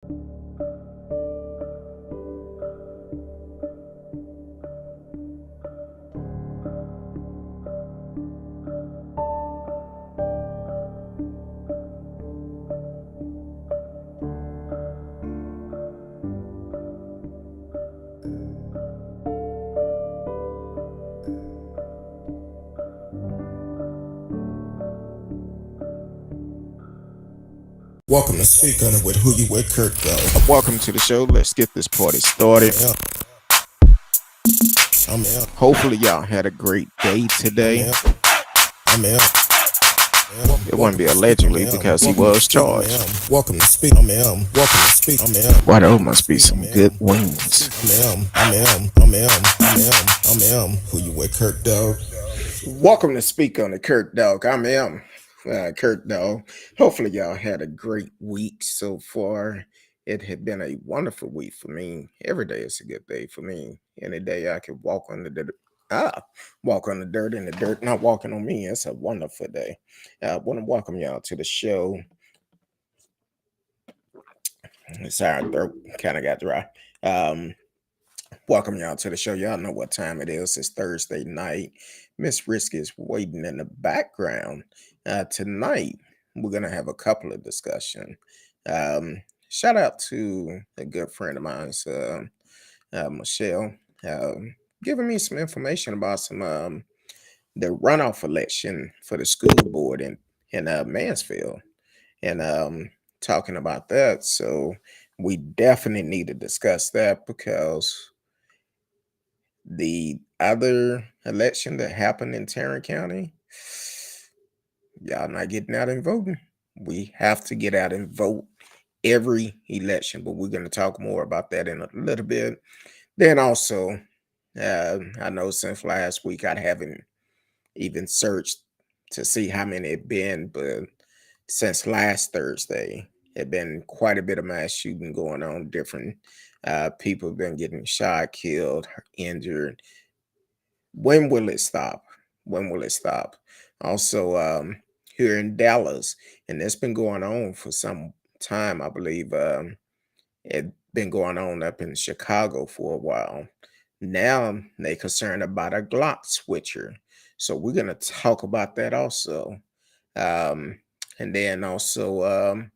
Welcome to Speak On It with Who You With CurtDog. Welcome to the show. Let's get this party started. I'm out. Hopefully, y'all had a great day today. I'm out. It wouldn't be allegedly because he was charged. Welcome to Speak. I'm out. Welcome to Speak. I'm out. Why, those must be some good wings. I'm Who You With CurtDog. Welcome to Speak On It, CurtDog. I'm CurtDog. Hopefully, y'all had a great week so far. It had been a wonderful week for me. Every day is a good day for me. Any day I can walk on the dirt. Walk on the dirt and the dirt not walking on me. It's a wonderful day. I want to welcome y'all to the show. Sorry, throat kind of got dry. Welcome y'all to the show. Y'all know what time it is. It's Thursday night. Miss Risky is waiting in the background. Tonight, we're going to have a couple of discussions. Shout out to a good friend of mine, Michelle, giving me some information about the runoff election for the school board in Mansfield, and talking about that. So we definitely need to discuss that because the other election that happened in Tarrant County, y'all not getting out and voting. We have to get out and vote every election, but we're going to talk more about that in a little bit. Then also, I know since last week I haven't even searched to see how many it been, but since last Thursday, it been quite a bit of mass shooting going on. Different people have been getting shot, killed, injured. When will it stop? When will it stop? Also, here in Dallas, and it's been going on for some time, I believe. It been going on up in Chicago for a while. Now they concerned about a Glock switcher. So we're gonna talk about that also. And then also,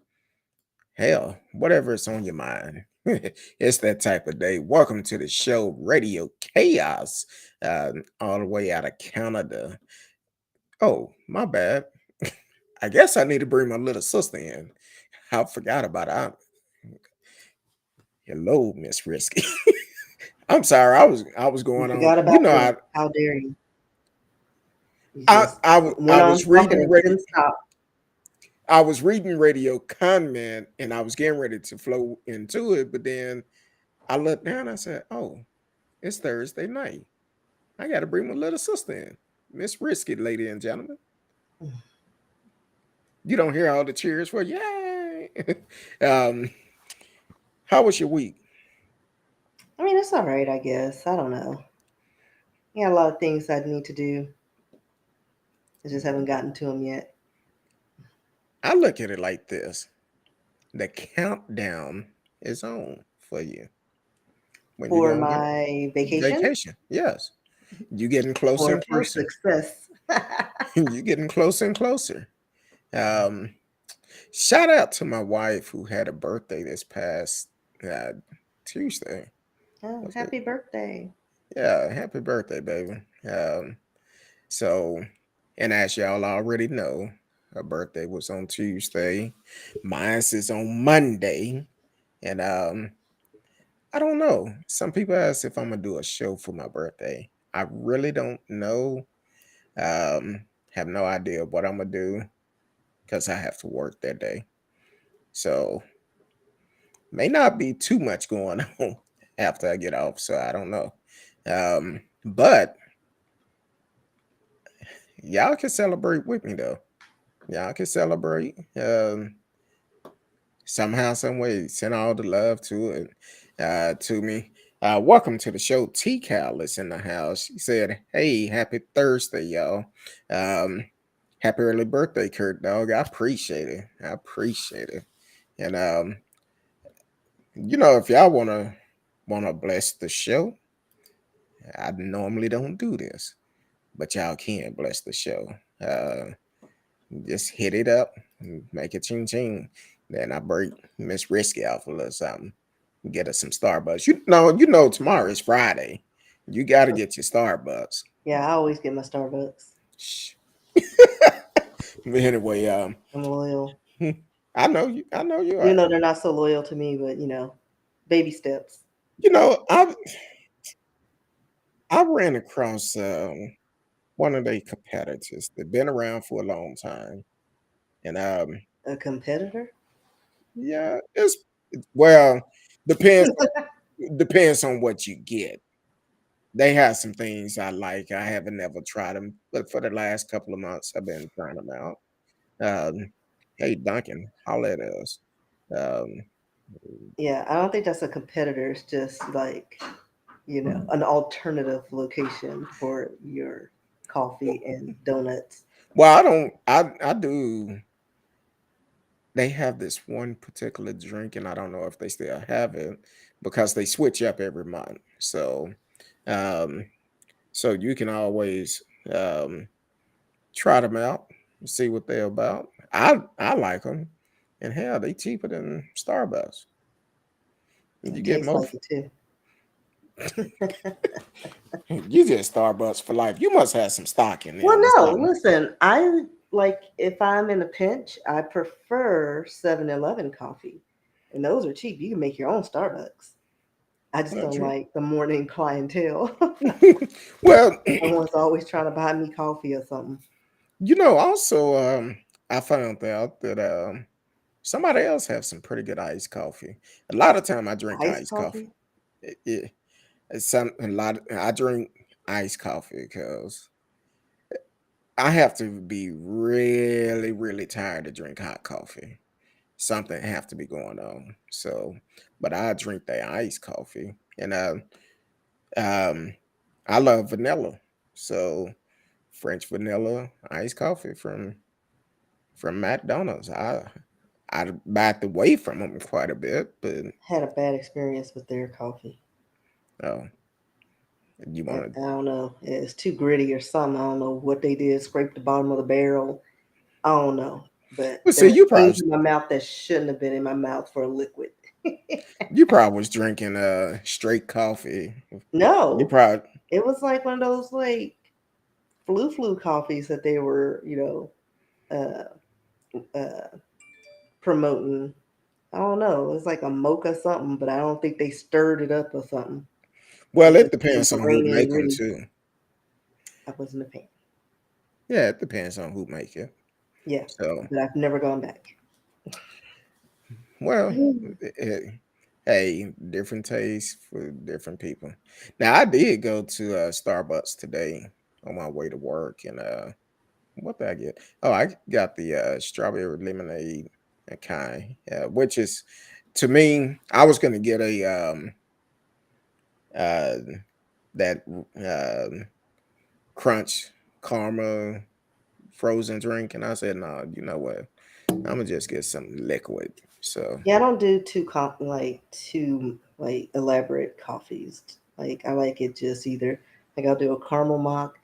hell, whatever's on your mind. It's that type of day. Welcome to the show, Radio Chaos, all the way out of Canada. Oh, my bad. I guess I need to bring my little sister in. I forgot about her. Hello, Miss Risky. I'm sorry. I was You going on. forgot You about know, me. I How dare you? You I just I, went I on was talking reading and radio. couldn't stop. I was reading radio comment, and I was getting ready to flow into it, but then I looked down. I said, "Oh, it's Thursday night. I got to bring my little sister in, Miss Risky, ladies and gentlemen. You don't hear all the cheers for yay." um, how was your week? I mean, it's all right, I guess. I don't know. I got a lot of things I need to do. I just haven't gotten to them yet. I look at it like this: the countdown is on for you when you're For gonna get my vacation vacation. Yes, you getting closer or and for closer. success. You getting closer and closer. Um, Shout out to my wife who had a birthday this past uh, Tuesday. Oh, Was it? happy birthday. Yeah, happy birthday, baby. So, and as y'all already know, her birthday was on Tuesday. Mine's is on Monday. And I don't know. Some people ask if I'm gonna do a show for my birthday. I really don't know. Have no idea what I'm gonna do because I have to work that day. So may not be too much going on after I get off, so I don't know. But y'all can celebrate with me though. Y'all can celebrate. Somehow, some way, send all the love to it to me. Welcome to the show. T Cal is in the house. She said, "Hey, happy Thursday, y'all. Um, happy early birthday, CurtDog. I appreciate it. I appreciate it." And If y'all wanna bless the show, I normally don't do this, but y'all can bless the show. Uh, just hit it up, and make it ching ching. Then I break Miss Risky off a little something. Get us some Starbucks. Tomorrow is Friday. You got to get your Starbucks. Yeah, I always get my Starbucks. Shh. But anyway, I'm loyal. I know you. I know you Even are. though they're not so loyal to me, but baby steps. You know, I ran across one of their competitors that been around for a long time, and A competitor? yeah, well depends depends on what you get. They have some things I like. I haven't never tried them, but for the last couple of months, I've been trying them out. Um, hey, Duncan, holla at us. Um, Yeah, I don't think that's a competitor. It's just like, an alternative location for your coffee and donuts. well, I don't. I do. They have this one particular drink, and I don't know if they still have it because they switch up every month. Um, so you can always um, try them out, see what they're about. I like them, and hell, they cheaper than Starbucks. You It get tastes more. like it too. You get Starbucks for life. You must have some stock in Well, them or no, something. listen, I like if I'm in a pinch, I prefer 7-Eleven coffee. And those are cheap. You can make your own Starbucks. I just Well, don't true. like the morning clientele. Well, Someone's always trying to buy me coffee or something. also, I found out that somebody else have some pretty good iced coffee. A lot of time I drink Iced iced coffee. coffee? Yeah, it's some a lot. I drink iced coffee because I have to be really, really tired to drink hot coffee. Something have to be going on. So, but I drink the iced coffee, and um, I love vanilla. So French vanilla iced coffee from McDonald's. I backed away from them quite a bit, but Had a bad experience with their coffee. oh, you I, want to? I don't know. It's too gritty or something. I don't know what they did. Scrape the bottom of the barrel. I don't know. But Well, there see, were things in my mouth that shouldn't have been in my mouth for a liquid. you probably was drinking straight coffee. You No, probably it was like one of those like flu coffees that they were, uh, promoting. I don't know. It was like a mocha something, but I don't think they stirred it up or something. well, It it just came depends on who green and make them gritty. too. I wasn't a fan. Yeah, it depends on who make it. Yeah, So, but I've never gone back. well, eh, hey, different tastes for different people. Now, I did go to Starbucks today on my way to work, and what did I get? Oh, I got the strawberry lemonade kind, which is to me, I was gonna get a uh that crunch karma frozen drink, and I said, no, you know what? I'm gonna just get some liquid. So, Yeah, I don't do too like elaborate coffees. Like I like it just either like I'll do a caramel mock,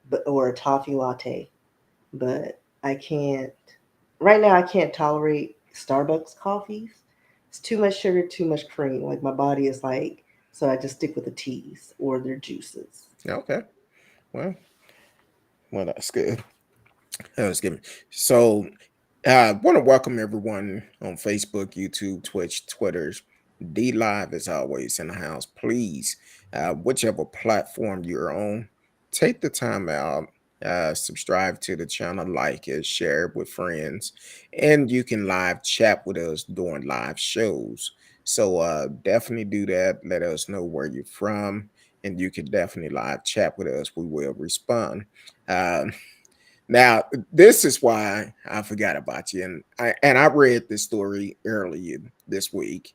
but or a toffee latte. But I can't right now. I can't tolerate Starbucks coffees. It's too much sugar, too much cream. Like my body is like, so I just stick with the teas or their juices. okay, well, that's good. That's good. So, I want to welcome everyone on Facebook, YouTube, Twitch, Twitters, D Live as always in the house. Please, whichever platform you're on, take the time out, subscribe to the channel, like it, share it with friends, and you can live chat with us during live shows. So definitely do that. Let us know where you're from, and you can definitely live chat with us. We will respond. Um, now, this is why I forgot about you, and I read this story earlier this week.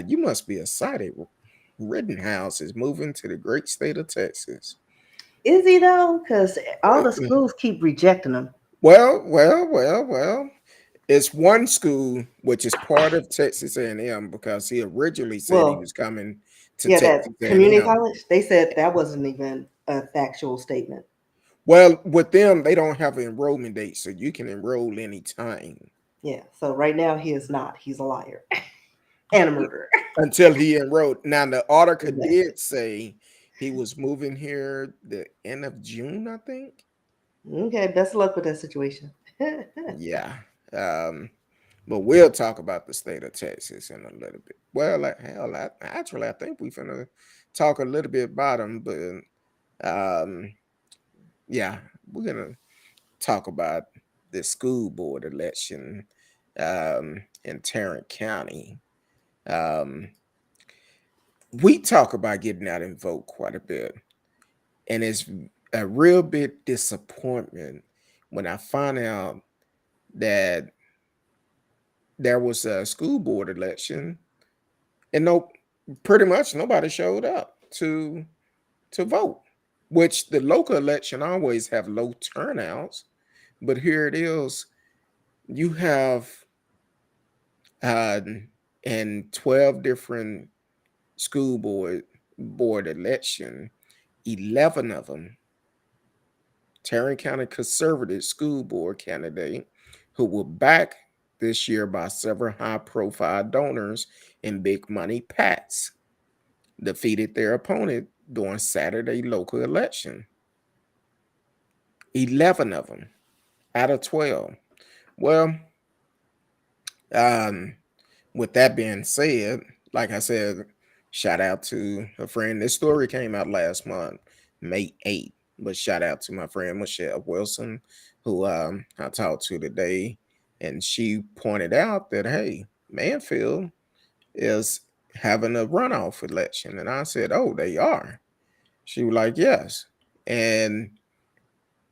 You must be excited. Rittenhouse is moving to the great state of Texas. Is he though? Because all the Uh, schools keep rejecting them. Well, well, well, well. It's one school which is part of Texas A&M because he originally said he Well, was coming to yeah, that Texas community A&M. college, they said that wasn't even a factual statement. Well, with them, they don't have an enrollment date, so you can enroll anytime Yeah. So right now he is not. He's a liar and a murderer. until he enrolled. Now, the article Exactly. did say he was moving here the end of June, I think. Okay. Best of luck with that situation. Yeah. Um, but we'll talk about the state of Texas in a little bit. Well, hell, actually, I think we're gonna talk a little bit about them, but yeah, we're gonna talk about the school board election in Tarrant County. Um, we talk about getting out and vote quite a bit, and it's a real bit disappointment when I find out that there was a school board election and no, pretty much nobody showed up to vote. Which the local election always have low turnouts, but here it is. You have uh, in 12 different school board election, 11 of them Tarrant County conservative school board candidate who were backed this year by several high-profile donors and big money PATs defeated their opponent during Saturday local election. 11 of them out of 12. Well, um, with that being said, like I said, shout out to a friend. This story came out last month, May 8th. But shout out to my friend Michelle Wilson, who I talked to today. And she pointed out that, hey, Manfield is having a runoff election. And I said, oh, they are. She was like, yes. And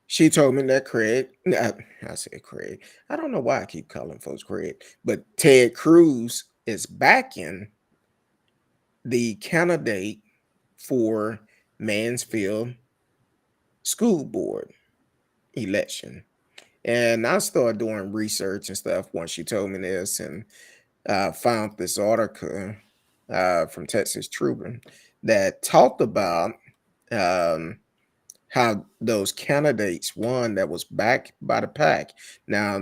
she told me that Craig, I said Craig. I don't know why I keep calling folks Craig, but Ted Cruz is backing the candidate for Mansfield School Board election. And I started doing research and stuff once she told me this and found this article from Texas Tribune that talked about um, how those candidates won that was backed by the pack. Now,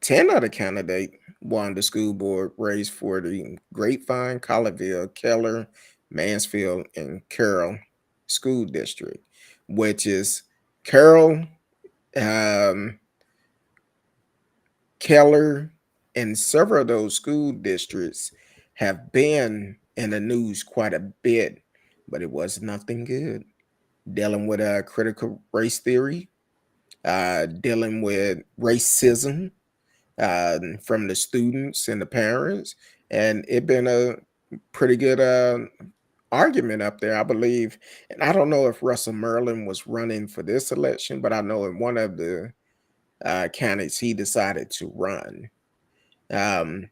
10 of the candidates won the school board race for the Grapevine, Colleyville, Keller, Mansfield, and Carroll school district, which is Carroll, um, Keller, and several of those school districts have been in the news quite a bit, but it was nothing good. Dealing with a critical race theory, dealing with racism from the students and the parents, and it been a pretty good argument up there, I believe. And I don't know if Russell Merlin was running for this election, but I know in one of the counties he decided to run. Um,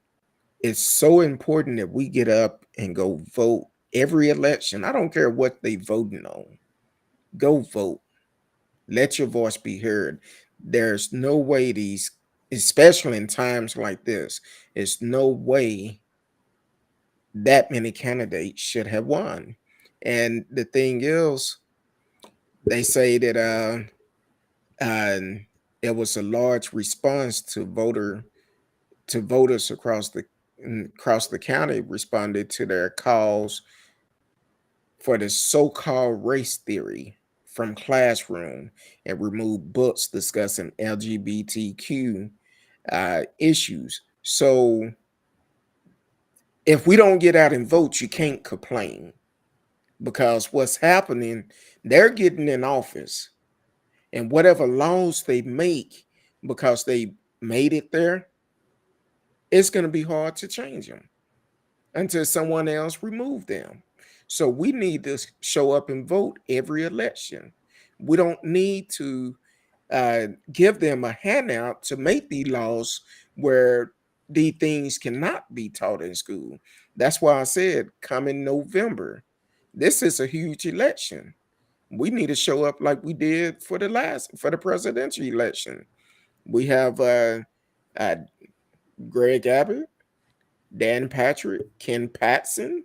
it's so important that we get up and go vote every election. I don't care what they voting on. Go vote. Let your voice be heard. There's no way these, especially in times like this, there's no way that many candidates should have won. And the thing is, they say that uh, it was a large response to voters across the county responded to their calls for the so-called race theory from classroom and remove books discussing LGBTQ issues. So if we don't get out and vote, you can't complain because what's happening, they're getting in office and whatever laws they make because they made it there, it's going to be hard to change them until someone else remove them. So we need to show up and vote every election. We don't need to give them a handout to make these laws where these things cannot be taught in school. That's why I said coming November, this is a huge election. We need to show up like we did for the presidential election. We have Uh, Greg Abbott, Dan Patrick, Ken Patson.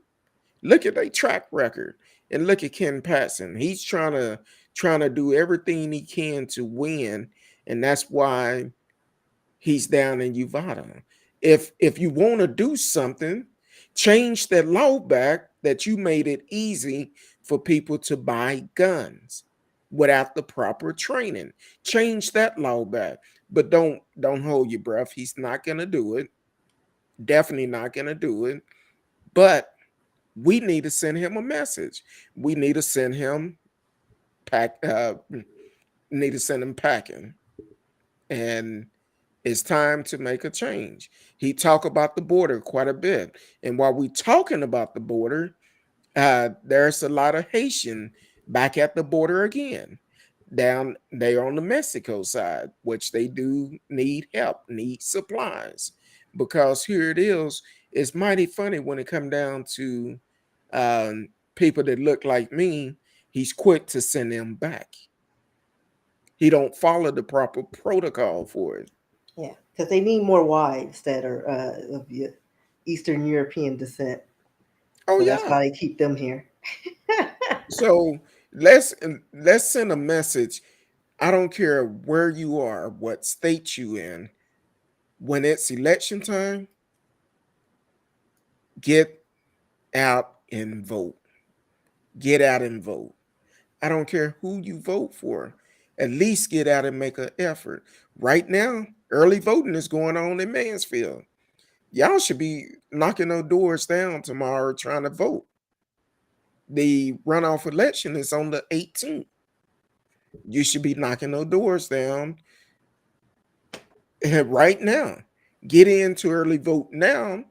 Look at their track record, and look at Ken Patson. He's trying to do everything he can to win, and that's why he's down in Uvada. If you want to do something, change that law back that you made it easy for people to buy guns without the proper training. Change that law back. But don't hold your breath. He's not gonna do it. Definitely not gonna do it. But we need to send him a message. We need to send him pack need to send him packing. And it's time to make a change. He talked about the border quite a bit. And while we're talking about the border, there's a lot of Haitian back at the border again. Down there on the Mexico side, which they do need help, need supplies. Because here it is, it's mighty funny when it come down to people that look like me. He's quick to send them back. He don't follow the proper protocol for it. Yeah, because they need more wives that are of Eastern European descent. Oh So that's yeah. why they keep them here. So let's send a message. I don't care where you are, what state you in. When it's election time, get out and vote. Get out and vote. I don't care who you vote for. At least get out and make an effort. Right now, early voting is going on in Mansfield. Y'all should be knocking those doors down tomorrow trying to vote. The runoff election is on the 18th. You should be knocking those doors down right now. Get into early vote now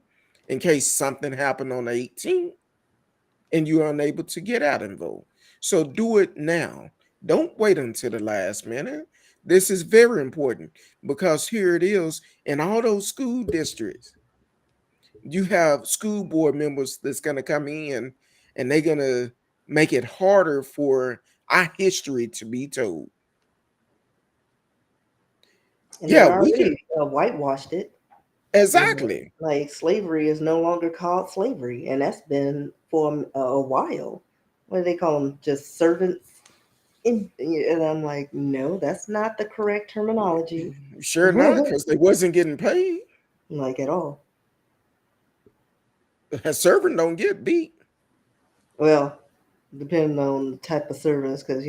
in case something happened on the 18th and you're unable to get out and vote. So do it now. Don't wait until the last minute. This is very important because here it is in all those school districts. You have school board members that's going to come in and they're going to make it harder for our history to be told. And they Yeah, we can. already whitewashed it. You know, Exactly. like slavery is no longer called slavery, and that's been for a while. What do they call them? Just servants. And I'm like, no, that's not the correct terminology. Sure not, because they wasn't getting paid. Like at all. A servant don't get beat. Well, depending on the type of servants, because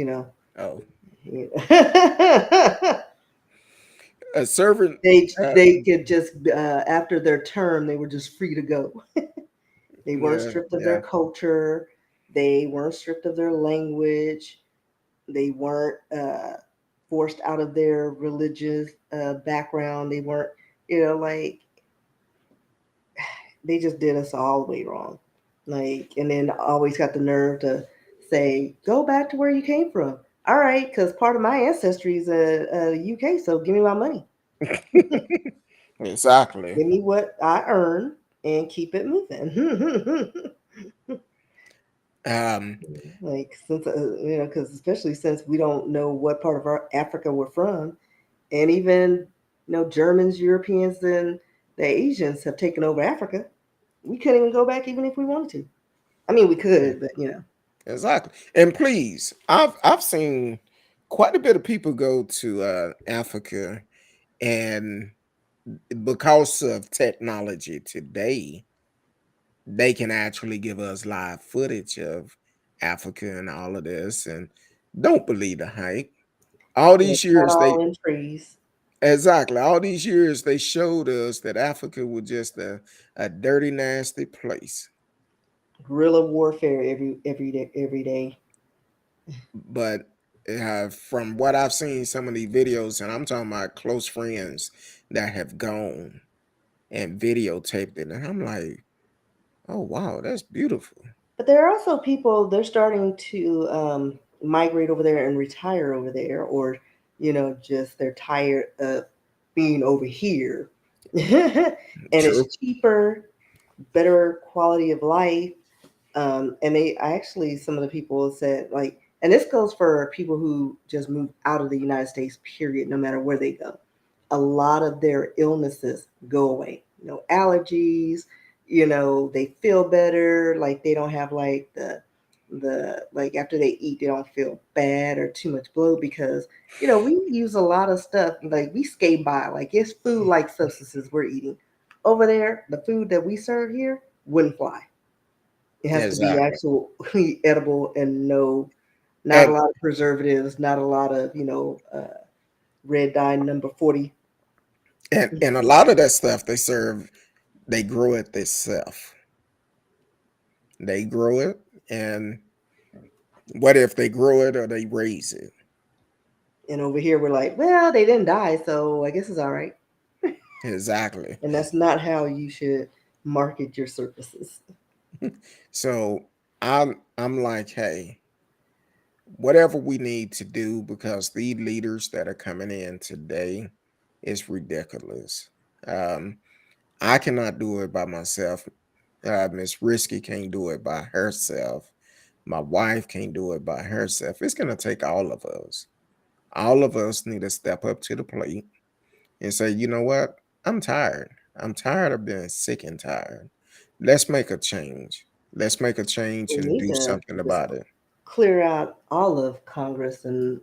Oh, you a servant. they could just after their term they were just free to go. They weren't Yeah, stripped of their yeah. culture. They weren't stripped of their language. They weren't forced out of their religious background. They weren't, like they just did us all the way wrong. Like, and then always got the nerve to say, "Go back to where you came from." All right, because part of my ancestry is UK, so give me my money. Exactly. Give me what I earn and keep it moving. Um, Like since because especially since we don't know what part of our Africa we're from, and even Germans, Europeans, and the Asians have taken over Africa. We couldn't even go back even if we wanted to. I mean, we could, but exactly. And please, I've seen quite a bit of people go to Africa, and because of technology today, they can actually give us live footage of Africa and all of this. And don't believe the hype. All it's these not years they all in trees. exactly all these years they showed us that Africa was just a dirty, nasty place. Guerrilla warfare every day, every day. But from what I've seen, some of these videos, and I'm talking about close friends that have gone and videotaped it, and I'm like, oh wow, that's beautiful. But there are also people they're starting to migrate over there and retire over there, or just they're tired of being over here, and it's True. cheaper, better quality of life. And I actually, some of the people said like, and this goes for people who just move out of the United States, period, no matter where they go. a lot of their illnesses go away. No allergies, they feel better, like they don't have like the like after they eat they don't feel bad or too much bloat because we use a lot of stuff like we skate by like it's food like substances we're eating. Over there, the food that we serve here wouldn't fly. It has to be Exactly. actually edible and not a And lot of preservatives, not a lot of red dye number 40. and a lot of that stuff they serve, they grow it themselves. They grow it, and what if they grow it or they raise it? And over here we're like, well, they didn't die, so I guess it's all right. Exactly. And that's not how you should market your services. So I'm like, hey, whatever we need to do because the leaders that are coming in today is ridiculous. Um, I cannot do it by myself. Miss Risky can't do it by herself. My wife can't do it by herself. It's gonna take all of us. All of us need to step up to the plate and say, you know what? I'm tired. I'm tired of being sick and tired. Let's make a change. Let's make a change We and need do to something just about it. clear out all of Congress and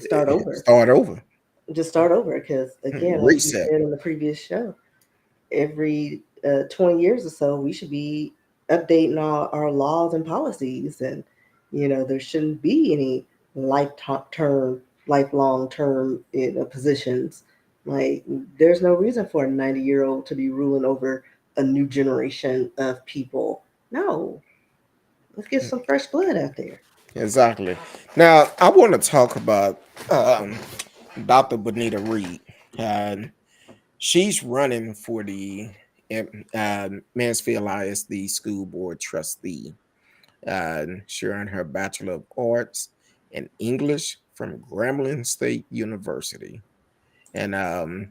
start over. Start over. Just start over because, again, like you Reset. said in the previous show, every 20 years or so, we should be updating our laws and policies. And, there shouldn't be any lifetime, lifelong term positions. Like, there's no reason for a 90-year-old to be ruling over a new generation of people. No, let's get some fresh blood out there. Exactly. Now, I want to talk about um, Dr. Bonita Reed. And she's running for the Mansfield ISD School Board trustee. She earned her Bachelor of Arts in English from Grambling State University. And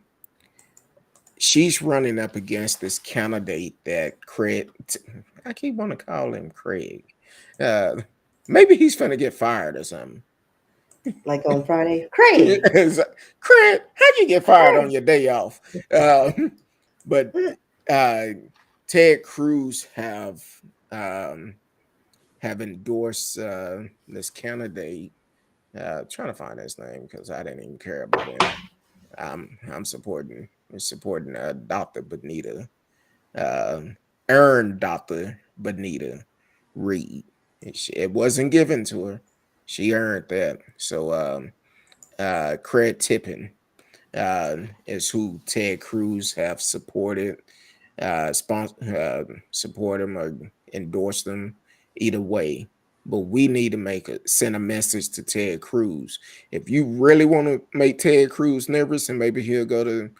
she's running up against this candidate that Craig, I keep want to call him Craig. Uh, Maybe he's finna get fired or something. Like on Friday, Craig, Craig, how'd you get fired on Craig. your day off? But uh, Ted Cruz um, have endorsed this candidate. Trying to find his name because I didn't even care about him. I'm supporting Dr. Bonita, uh, earned Dr. Bonita Reed. It wasn't given to her; she earned that. So, Craig Tippin is who Ted Cruz have supported, support him or endorse them either way. But we need to send a message to Ted Cruz. If you really want to make Ted Cruz nervous, and maybe he'll go to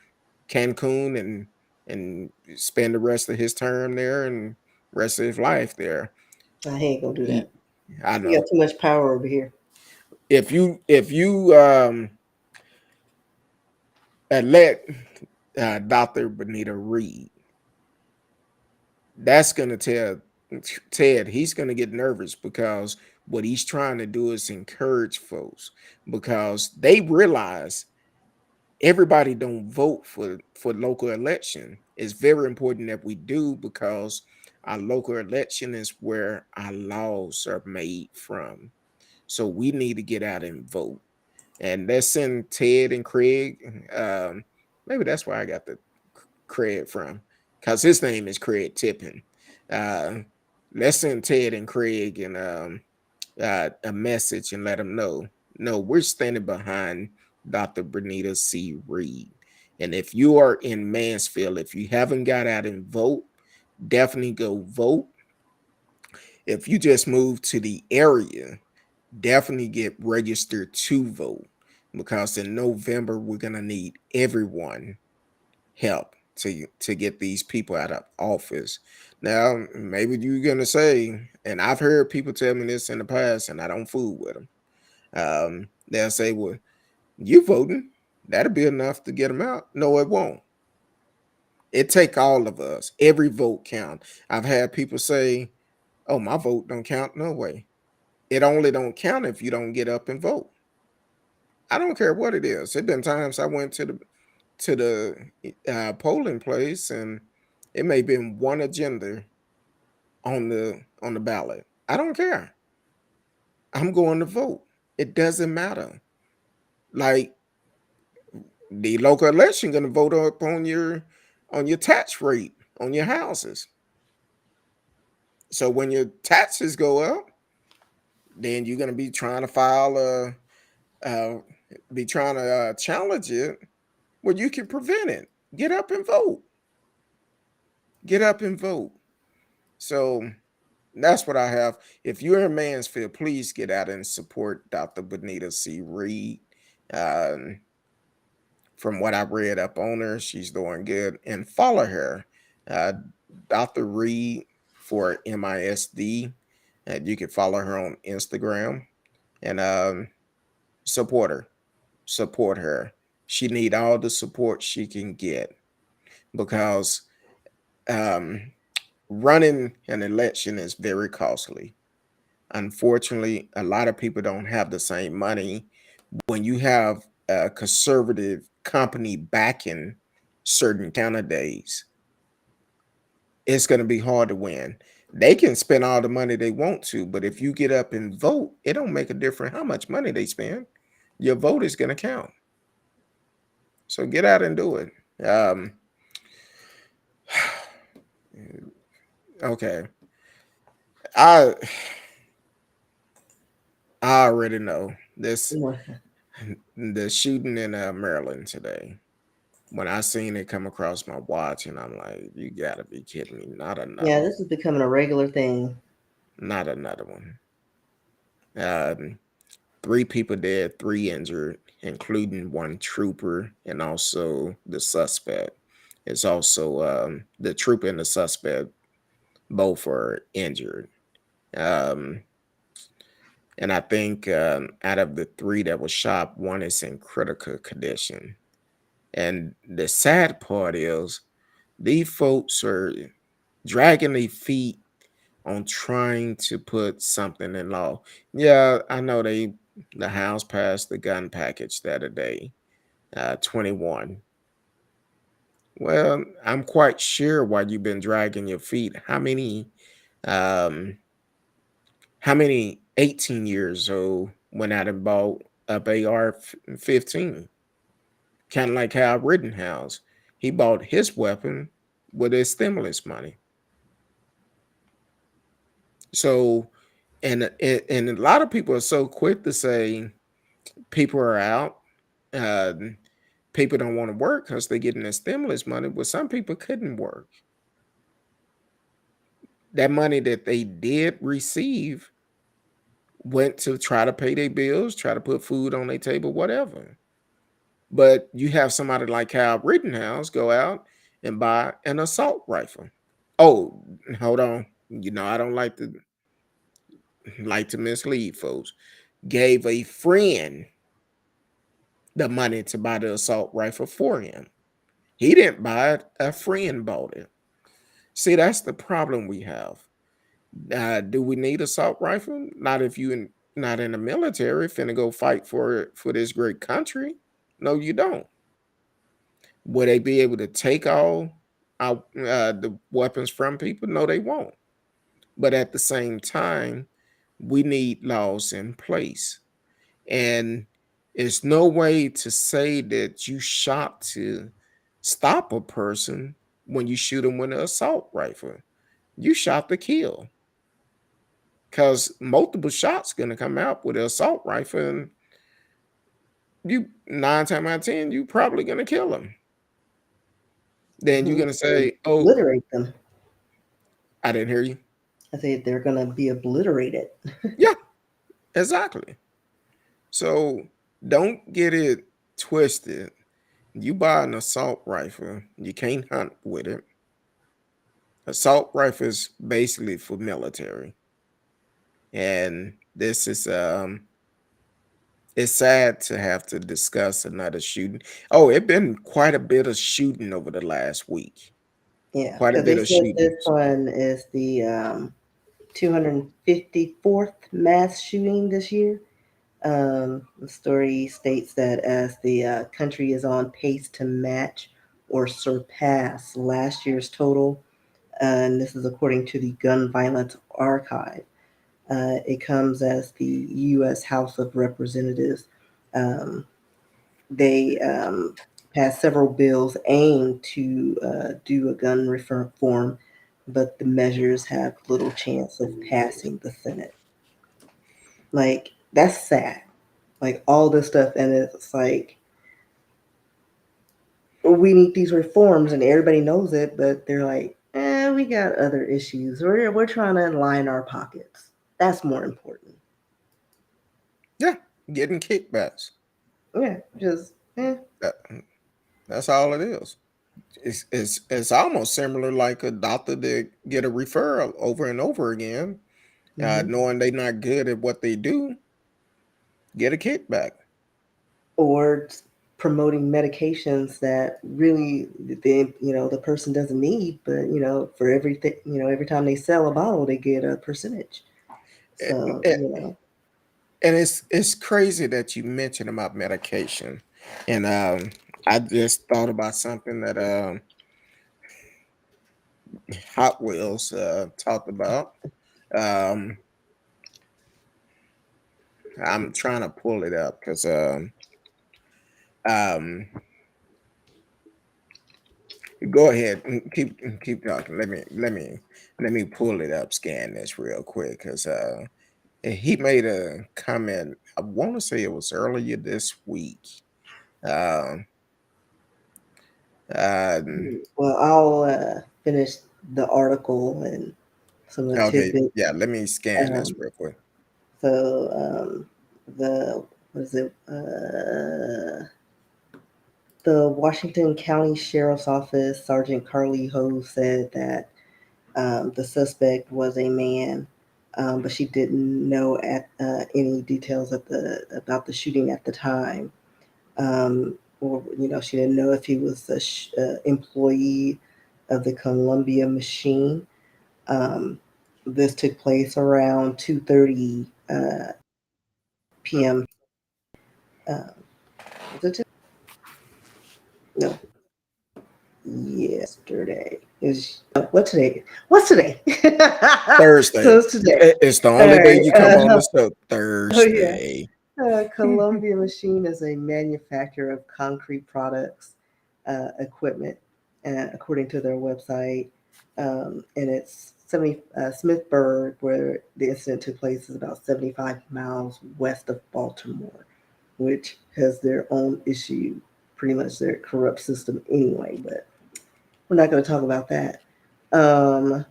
Cancun and spend the rest of his term there and rest of his life there. I ain't gonna do that. He, I You got know. too much power over here. If you let Dr. Bonita Reed, that's gonna tell Ted he's gonna get nervous because what he's trying to do is encourage folks because they realize everybody don't vote for local election. It's very important that we do because our local election is where our laws are made from. So we need to get out and vote. And let's send Ted and Craig. Maybe that's where I got the Craig from, because his name is Craig Tippin. Uh, let's send Ted and Craig and a message and let them know. No, we're standing behind Dr. Bernita C. Reed. And if you are in Mansfield, if you haven't got out and vote, definitely go vote. If you just moved to the area, definitely get registered to vote because in November we're gonna need everyone help to get these people out of office. Now, maybe you're gonna say, and I've heard people tell me this in the past, and I don't fool with them. They'll say, "Well, you voting? That'll be enough to get them out." No, it won't. It take all of us. Every vote count. I've had people say, "Oh, my vote don't count." No way. It only don't count if you don't get up and vote. I don't care what it is. There've been times I went to the to the polling place, and it may be one agenda on the ballot. I don't care. I'm going to vote. It doesn't matter. Like the local election going to vote up on your tax rate on your houses. So when your taxes go up, then you're going to be trying to file uh be trying to challenge it. Well, you can prevent it. Get up and vote. Get up and vote. So that's what I have. If you're in Mansfield, please get out and support Dr. Benita C. Reed. Um, from what I read up on her, she's doing good. And follow her, uh, Dr. Reed for MISD. You can follow her on Instagram and support her. Support her. She need all the support she can get because um, running an election is very costly. Unfortunately, a lot of people don't have the same money. When you have a conservative company backing certain candidates, it's going to be hard to win. They can spend all the money they want to, but if you get up and vote, it don't make a difference how much money they spend. Your vote is going to count. So get out and do it. Okay, I I already know this. The shooting in Maryland today. When I seen it come across my watch, and I'm like, "You gotta be kidding me! Not Yeah, another, this is becoming a regular thing. not another one." Um, Three people dead, three injured, including one trooper and also the suspect. It's also the trooper and the suspect both are injured. Um, and I think out of the three that was shot, one is in critical condition. And the sad part is these folks are dragging their feet on trying to put something in law. Yeah, I know the House passed the gun package the other day, 21. Well, I'm quite sure why you've been dragging your feet. Um how many 18 years old went out and bought a AR-15? Kind of like Kyle Rittenhouse. He bought his weapon with his stimulus money. So, and a lot of people are so quick to say people are out. Uh, People don't want to work because they're getting their stimulus money. Well, some people couldn't work. That money that they did receive went to try to pay their bills, try to put food on their table, whatever. But you have somebody like Kyle Rittenhouse go out and buy an assault rifle. Oh, hold on. I don't like to mislead folks. Gave a friend the money to buy the assault rifle for him. He didn't buy it, a friend bought it. See, that's the problem we have. Do we need assault rifle? Not if not in the military, finna go fight for this great country. No, you don't. Will they be able to take all the weapons from people? No, they won't. But at the same time, we need laws in place. And it's no way to say that you shot to stop a person when you shoot them with an assault rifle. You shot to kill. Because multiple shots going to come out with an assault rifle, and you 9 times out of 10, you probably going to kill them. Then you're going to say, "Oh, Obliterate them. I didn't hear you." I say they're gonna be obliterated. Yeah, exactly. So don't get it twisted. You buy an assault rifle, you can't hunt with it. Assault rifles basically for military, and this is it's sad to have to discuss another shooting. Oh, it's been quite a bit of shooting over the last week. Yeah, Quite a because they bit of said this shootings. one is the 254th mass shooting this year. The story states that as the country is on pace to match or surpass last year's total, and this is according to the Gun Violence Archive. It comes as the U.S. House of Representatives. Um, they passed several bills aimed to do a gun reform, but the measures have little chance of passing the Senate. Like, that's sad. Like, all this stuff, and it's like, we need these reforms, and everybody knows it, but they're like, we got other issues. We're trying to line our pockets. That's more important. Yeah, getting kickbacks. Yeah, just That, that's all it is. It's almost similar like a doctor that get a referral over and over again, mhm. knowing they're not good at what they do, get a kickback. Or promoting medications that really the person doesn't need, but for everything, every time they sell a bottle, they get a percentage. And, So and it's crazy that you mentioned about medication, and I just thought about something that Hot Wheels talked about. Um, I'm trying to pull it up because um, go ahead and keep talking. Let me pull it up. Scan this real quick because he made a comment. I want to say it was earlier this week. Um, um, well, I'll finish the article and some of the okay, tidbits. yeah. Let me scan this um, real quick. so the what is it the Washington County Sheriff's Office Sergeant Carly Ho said that the suspect was a man, but she didn't know at any details about the shooting at the time. Or she didn't know if he was a employee of the Columbia Machine. Um, this took place around 2:30 p.m. Uh, was it no, yesterday. Is what today? What's today? Thursday. So it's today. It's the All only day right. you come on the show. Oh yeah. Thursday. Columbia Machine is a manufacturer of concrete products, equipment, according to their website. And it's Smithburg, where the incident took place, is about 75 miles west of Baltimore, which has their own issue, pretty much their corrupt system anyway. But we're not going to talk about that. Um,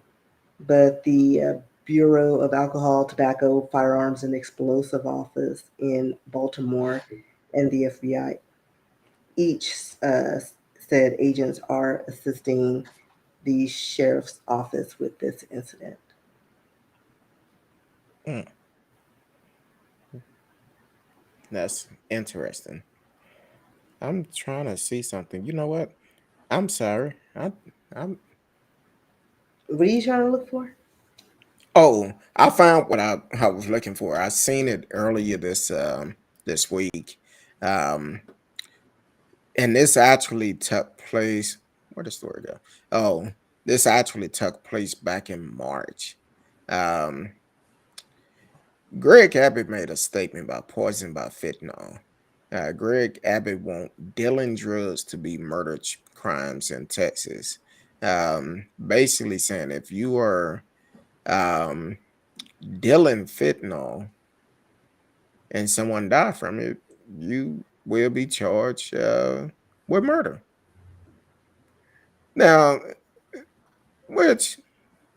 but the Bureau of Alcohol, Tobacco, Firearms, and Explosive Office in Baltimore and the FBI each said agents are assisting the sheriff's office with this incident. Mm, that's interesting. I'm trying to see something. You know what? I'm sorry. I'm What are you trying to look for? Oh, I found what I was looking for. I seen it earlier this week. Um and this actually took place, where the story go? Oh, this actually took place back in March. Um Greg Abbott made a statement about poison by fentanyl. Greg Abbott want dealing drugs to be murder crimes in Texas. Basically saying if you are um, dealing fentanyl and someone die from it, you will be charged with murder. Now, which,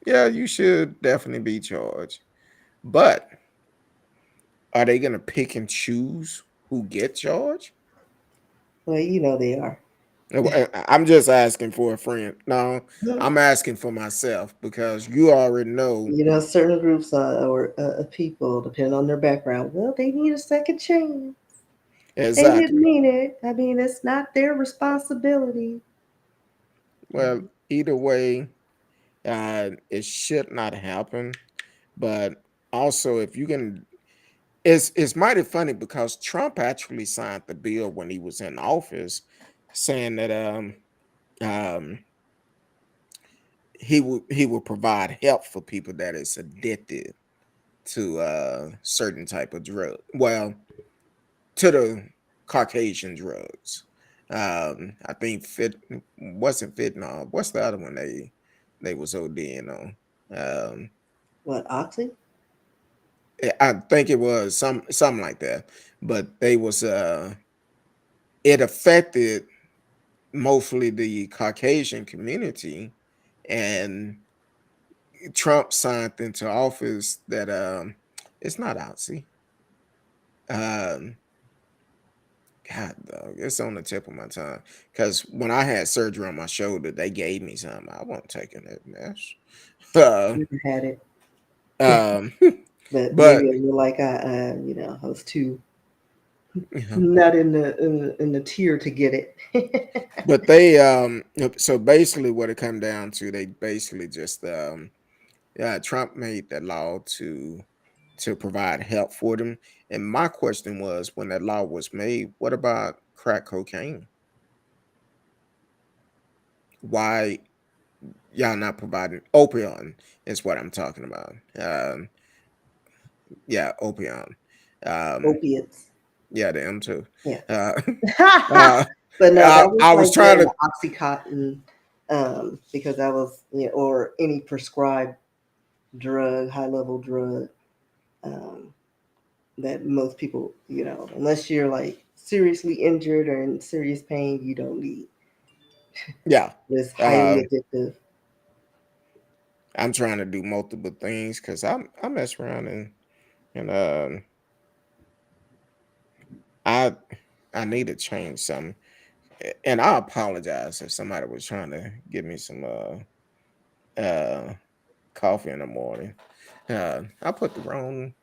yeah, you should definitely be charged. But are they going to pick and choose who get charged? Well, they are. I'm just asking for a friend. No, I'm asking for myself because you already know Certain groups or people, depending on their background, well, they need a second chance. They didn't exactly. mean it. I mean, it's not their responsibility. Well, either way, it should not happen. But also, if you can, it's mighty funny because Trump actually signed the bill when he was in office, saying that um he will provide help for people that is addicted to certain type of drug. Well, to the Caucasian drugs. I think wasn't fentanyl. What's the other one they was ODing on? Um, What, Oxy? I think it was something like that. But they was it affected mostly the Caucasian community, and Trump signed into office that it's not Oxy. Um, God, dog, it's on the tip of my tongue. Because when I had surgery on my shoulder, they gave me some. I wasn't taking it, mess. Never had it. Um, But but maybe I feel like I was too you know, not in the tier to get it. but they so basically what it come down to, they basically just yeah, Trump made that law to provide help for them. And my question was, when that law was made, what about crack cocaine? Why y'all not providing opium is what I'm talking about. Yeah, opium. Um, Opiates. yeah, the M2. Yeah. Uh, uh, But no, that was I was like trying during the to, Oxycontin, because that was, or any prescribed drug, high level drug, um, that most people, unless you're like seriously injured or in serious pain, you don't need. yeah. It's highly Um, addictive. I'm trying to do multiple things because I mess around and I I need to change something. And I apologize if somebody was trying to give me some coffee in the morning. I put the wrong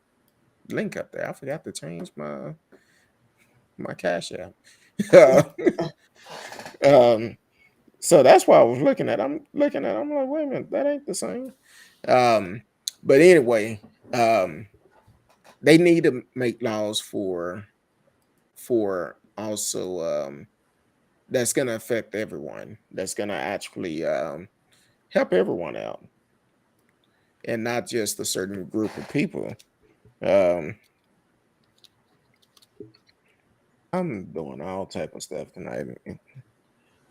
link up there. I forgot to change my cash app. um, so that's why I was looking at. I'm looking at. I'm like, wait a minute, that ain't the same. Um, but anyway, um, they need to make laws for also that's going to affect everyone. That's going to actually help everyone out, and not just a certain group of people. Um, I'm doing all type of stuff tonight.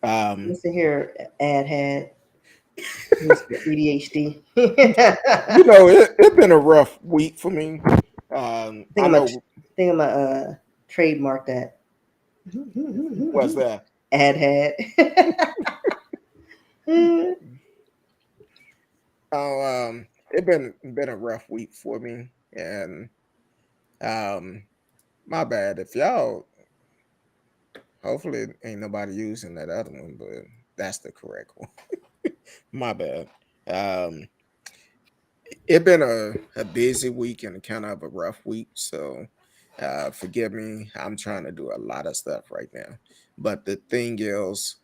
Um, Listen here, ad had Mr. ADHD. it's been a rough week for me. think I I'm gonna know think I'm gonna trademark that. what's that. Ad had. Oh, it been a rough week for me, and um, my bad if y'all. Hopefully, ain't nobody using that other one, but that's the correct one. My bad. Um, it been a busy week and kind of a rough week, so forgive me. I'm trying to do a lot of stuff right now, but the thing is,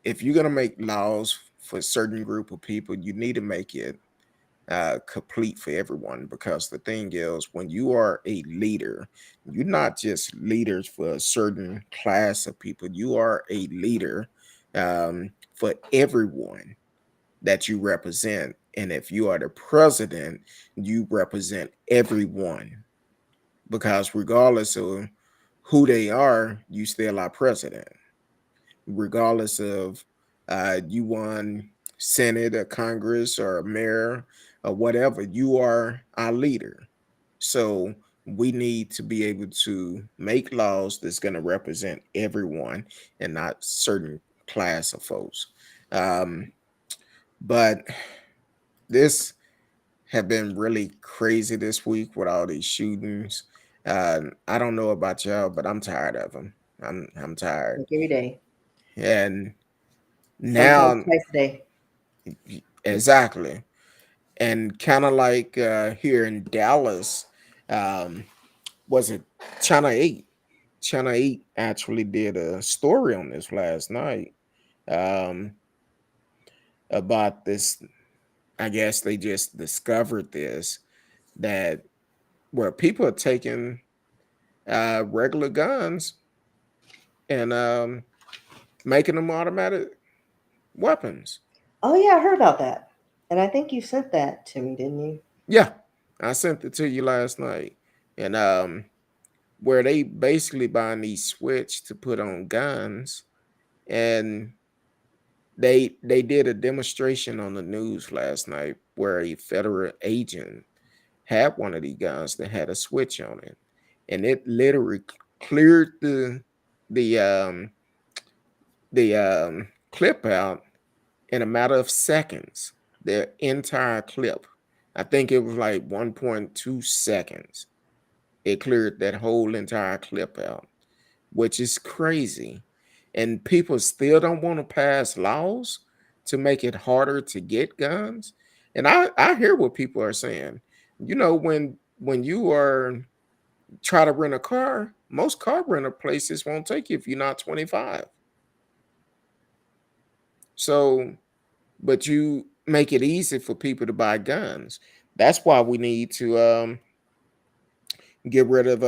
if you're gonna make laws for a certain group of people, you need to make it complete for everyone. Because the thing is, when you are a leader, you're not just leaders for a certain class of people. You are a leader for everyone that you represent. And if you are the president, you represent everyone. Because regardless of who they are, you still are president. Regardless of you won Senate or Congress or a mayor or whatever, you are our leader. So we need to be able to make laws that's going to represent everyone and not certain class of folks. Um, but this have been really crazy this week with all these shootings. I don't know about y'all, but I'm tired of them. I'm tired, Like every day, and sometimes now twice a day. exactly, and kind of like here in Dallas, um, was it China 8? China 8 actually did a story on this last night um, about this. I guess they just discovered this, that where people are taking regular guns and making them automatic weapons. Oh yeah, I heard about that. And I think you sent that to me, didn't you? Yeah, I sent it to you last night, and where they basically buying these switch to put on guns, and they did a demonstration on the news last night where a federal agent had one of these guns that had a switch on it, and it literally cleared the um the clip out in a matter of seconds. The entire clip, I think it was like 1.2 seconds. It cleared that whole entire clip out, which is crazy. And people still don't want to pass laws to make it harder to get guns. And I hear what people are saying. You know, when you are try to rent a car, most car rental places won't take you if you're not 25. So, but you make it easy for people to buy guns. That's why we need to get rid of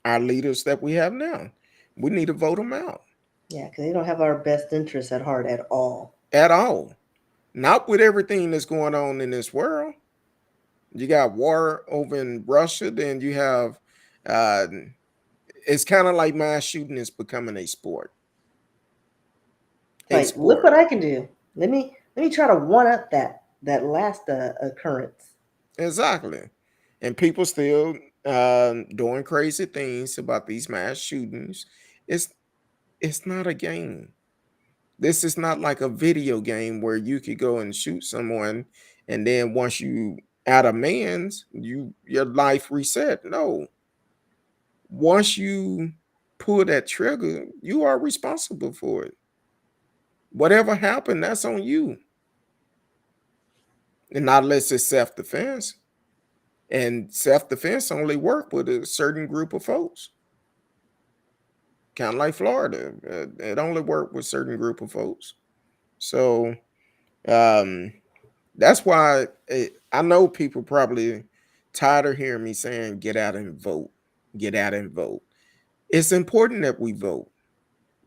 our leaders that we have now. We need to vote them out Yeah, because they don't have our best interests at heart at all. at all. Not with everything that's going on in this world. You got war over in Russia, then you have uh, it's kind of like mass shooting is becoming a sport. A Like, look what sport. I can do. Let me try to one up that last occurrence. Exactly. And people still doing crazy things about these mass shootings. It's it's not a game. This is not like a video game where you could go and shoot someone and then once you out of man's, your life reset. No. Once you pull that trigger, you are responsible for it. Whatever happened, that's on you. And not unless it's self-defense. And self-defense only work with a certain group of folks. Kind of like Florida. It only worked with certain group of folks. So um that's why I know people probably tired of hearing me saying get out and vote. Get out and vote. It's important that we vote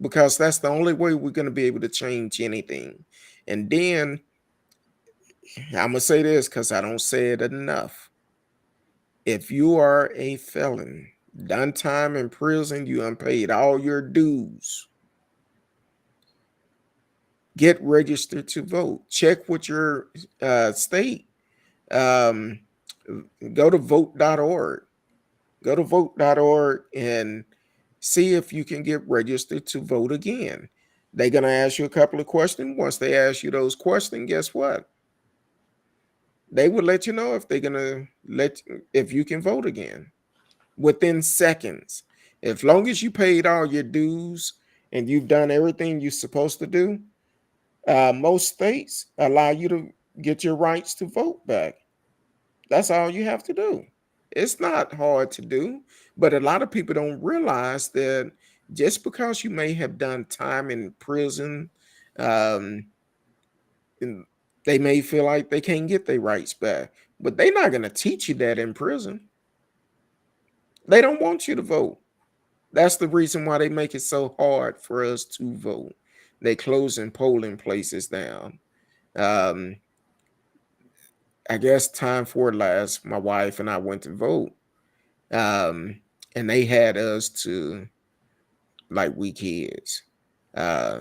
because that's the only way we're going to be able to change anything. And then I'm going to say this because I don't say it enough. If you are a felon, done time in prison, you unpaid all your dues, get registered to vote. Check with your state. Um, go to vote.org. Go to vote.org and see if you can get registered to vote again. They're going to ask you a couple of questions. Once they ask you those questions, guess what? They will let you know if they're going to if you can vote again within seconds. As long as you paid all your dues and you've done everything you're supposed to do, most states allow you to get your rights to vote back. That's all you have to do. It's not hard to do, but a lot of people don't realize that just because you may have done time in prison, um, and they may feel like they can't get their rights back, but they're not going to teach you that in prison. They don't want you to vote. That's the reason why they make it so hard for us to vote. They closing polling places down. Um, I guess time for it last, my wife and I went to vote. Um, and they had us to like we kids. Uh,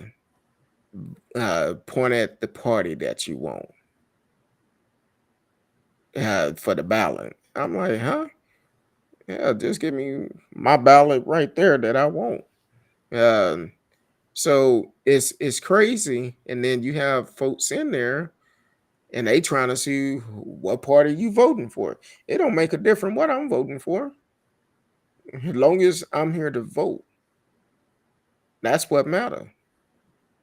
point at the party that you want for the ballot. I'm like, huh? Yeah, just give me my ballot right there that I want. Um, so it's crazy, and then you have folks in there, and they trying to see what party you voting for. It don't make a difference what I'm voting for, as long as I'm here to vote. That's what matter.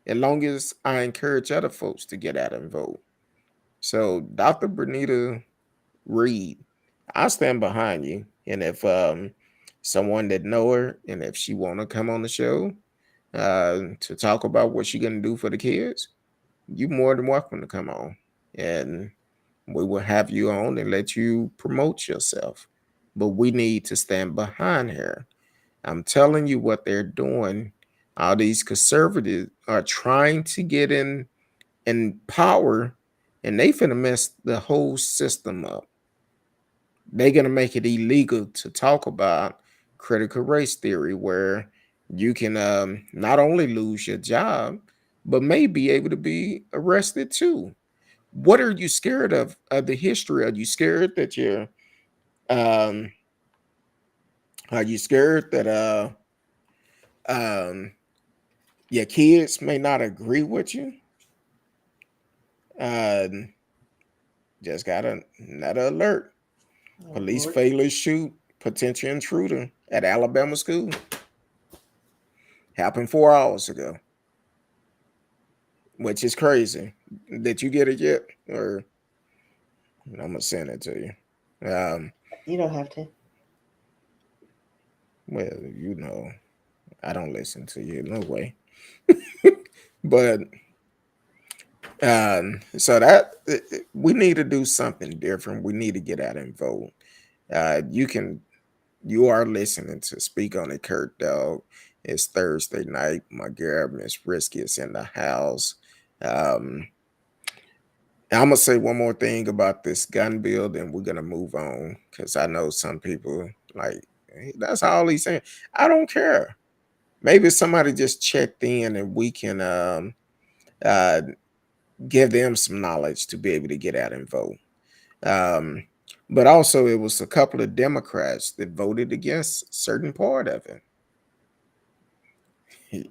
As long as I encourage other folks to get out and vote. So, Dr. Bernita Reed, I stand behind you. And if someone that know her and if she want to come on the show to talk about what she gonna do for the kids, you more than welcome to come on. And we will have you on and let you promote yourself. But we need to stand behind her. I'm telling you what they're doing. All these conservatives are trying to get in power, and they finna mess the whole system up. They're gonna make it illegal to talk about critical race theory, where you can not only lose your job, but may be able to be arrested too. What are you scared of the history? Um are you scared that um your kids may not agree with you? Um just got another alert. Oh, Police Lord. failure shoot potential intruder at Alabama school. Happened 4 hours ago, which is crazy. Did you get it yet? Or I'm gonna send it to you. You don't have to. Well, I don't listen to you no way. But so that we need to do something different. We need to get out and vote. You are listening to Speak on It, Kurt Dog. It's Thursday night. My girl, Miss Risky, is in the house. Um, I'm gonna say one more thing about this gun bill, then we're gonna move on because I know some people like, "Hey, that's all he's saying." I don't care. Maybe somebody just checked in and we can uh, give them some knowledge to be able to get out and vote. Um, but also, it was a couple of Democrats that voted against certain part of it.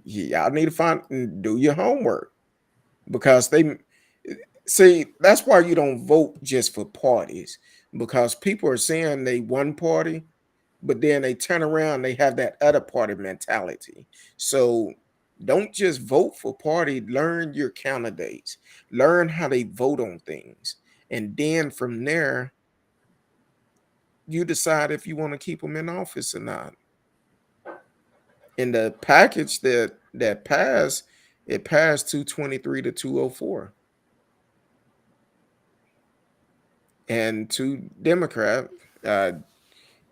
Y'all need to do your homework, because they see that's why you don't vote just for parties, because people are saying they one party, but then they turn around, they have that other party mentality. So don't just vote for party, learn your candidates, learn how they vote on things, and then from there you decide if you want to keep them in office or not. In the package that passed, it passed 223 to 204, and two Democrat, uh,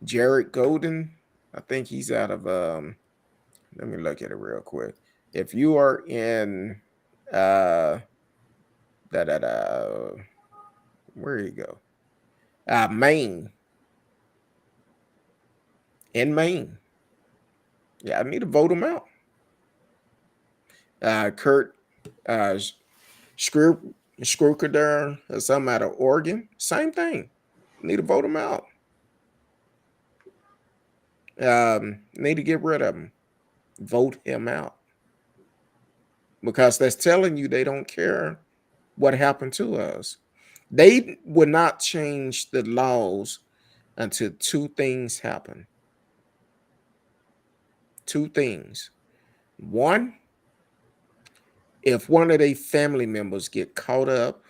Jared Golden. I think he's out of let me look at it real quick. If you are in uh da da da where you go? Maine. In Maine. Yeah, I need to vote him out. Kurt uh Screw Screwkader or something out of Oregon. Same thing. Need to vote him out. Need to get rid of him. Vote him out. Because that's telling you they don't care what happened to us. They would not change the laws until two things happen. Two things. One, if one of their family members get caught up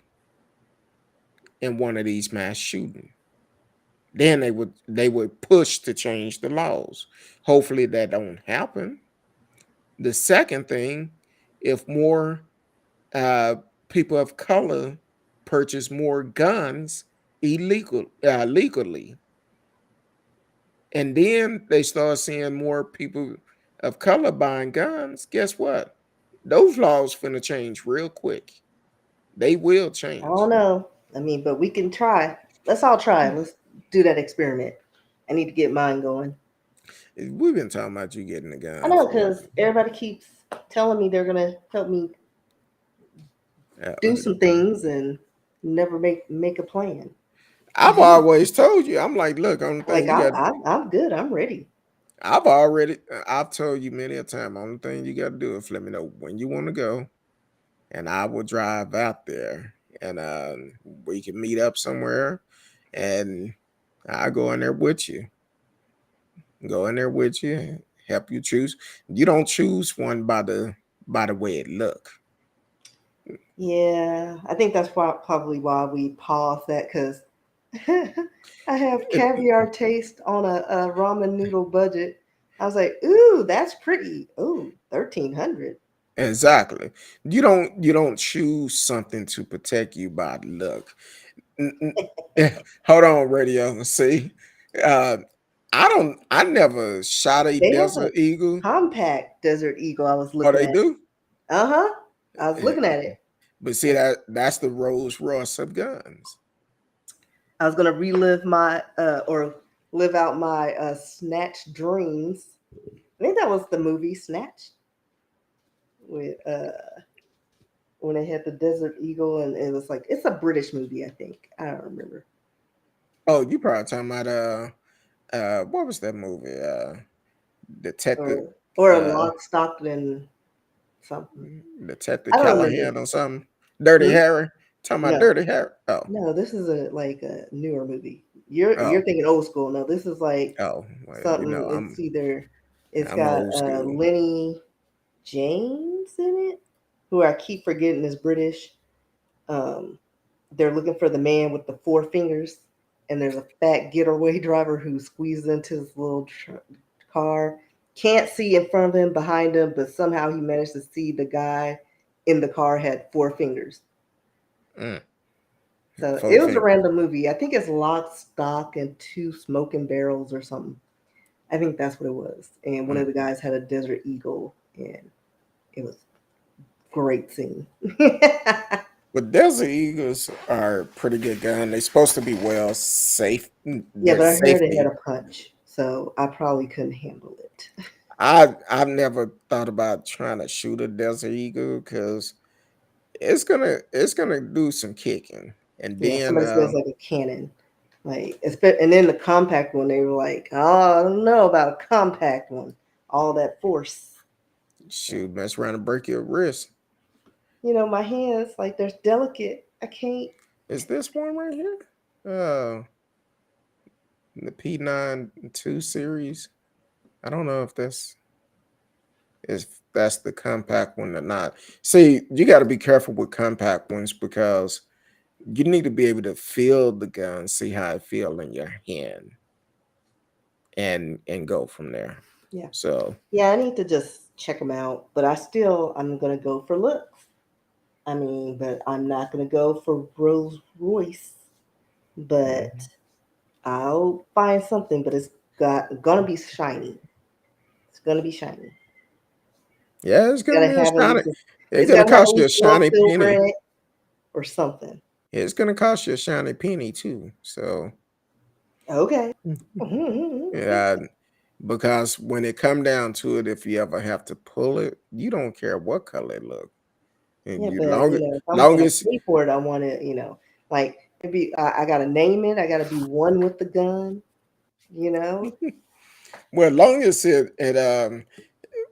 in one of these mass shootings, then they would push to change the laws. Hopefully that don't happen. The second thing, if more uh, people of color purchase more guns legally, and then they start seeing more people of color buying guns, guess what? Those laws finna change real quick. They will I don't change. know. I mean, but we can try. Let's all try. Let's do that experiment. I need to get mine going. We've been talking about you getting a I gun know for because everybody keeps telling me they're gonna help me uh, do some things and never make a plan. I've always told you. I'm like, look, only thing Like you got. I'm good. I'm ready. I've told you many a time. Only thing you got to do is let me know when you want to go, and I will drive out there, and we can meet up somewhere, and I go in there with you. Go in there with you, help you choose. You don't choose one by the way it look. Yeah, I think that's probably why we paused that because I have It- caviar taste on a ramen noodle budget. I was like, ooh, that's pretty. Ooh, 1,300. exactly. You don't choose something to protect you by look. Hold on, radio. See, uh, I never shot a They have a desert eagle. compact Desert Eagle. I was Oh, looking they at. do. Uh-huh. I was Eh, looking at it. But see that's the Rolls Royce of guns. I was gonna relive my or live out my Snatch dreams. I think that was the movie Snatch with when they had the Desert Eagle, and it was like it's a British movie. I think I don't remember. Oh, you probably talking about what was that movie? Detective Or a uh Lock, Stock, and something. Detective I don't remember. Callahan or something. Dirty Hmm? Harry. Talking about No, Dirty Harry. Oh. no, this is a like a newer movie. You're Oh. thinking old school. No, this is like Oh. Well, something. It's either it's I'm got old school. Lenny James in it, who I keep forgetting is British. Um, they're looking for the man with the four fingers, and there's a fat getaway driver who squeezes into his little car. Can't see in front of him, behind him, but somehow he managed to see the guy in the car had four fingers. Mm, So four it was a finger. random movie. I think it's Lock, Stock, and Two Smoking Barrels or something. I think that's what it was. And one Mm. of the guys had a Desert Eagle, and it was great scene. But Desert Eagles are a pretty good gun. They're supposed to be well safe. Yeah, Their but I heard it had safety. a punch, so I probably couldn't handle it. I've never thought about trying to shoot a Desert Eagle because it's gonna do some kicking, and Yeah, then somebody says like a cannon, like and then the compact one, they were like, "Oh, I don't know about a compact one, all that force." So, shoot, mess around and break your wrist. my hands like they're delicate. I can't. Is this one right here? Uh, the P92 series. I don't know if that's the compact one or not. See, you got to be careful with compact ones because you need to be able to feel the gun, see how it feel in your hand, and go from there. Yeah, So, yeah. I need to just check them out, but I'm gonna go for looks. I mean, but I'm not gonna go for Rolls Royce. But mhm. I'll find something. But it's gonna be shiny. It's gonna be shiny. Yeah, it's It's gonna gotta be a have at shiny. least It's it's gonna gotta have at cost you a least a little shiny silver penny. in it or something. It's gonna cost you a shiny penny too. So, Okay. yeah, because when it come down to it, if you ever have to pull it, you don't care what color it look. And Yeah, you but if I'm gonna longest pay for it, I want to, like maybe I gotta name it. I gotta be one with the gun. You know. well, longest it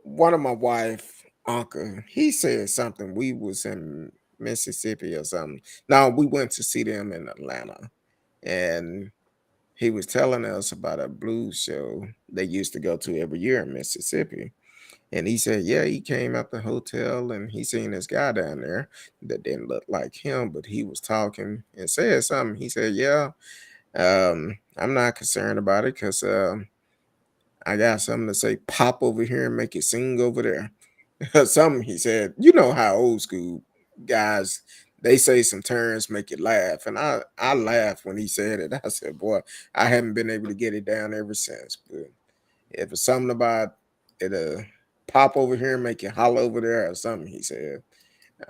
one of my wife uncle, he said something. We was in Mississippi or something. Now we went to see them in Atlanta, and he was telling us about a blues show they used to go to every year in Mississippi. And he said, yeah, he came out the hotel and he seen this guy down there that didn't look like him, but he was talking and said something. He said, yeah, I'm not concerned about it because I got something to say, pop over here and make it sing over there. Something he said, you know how old school guys they say some terms make you laugh. And I laughed when he said it. I said, boy, I haven't been able to get it down ever since. But if it's something about it pop over here and make you holler over there or something, he said.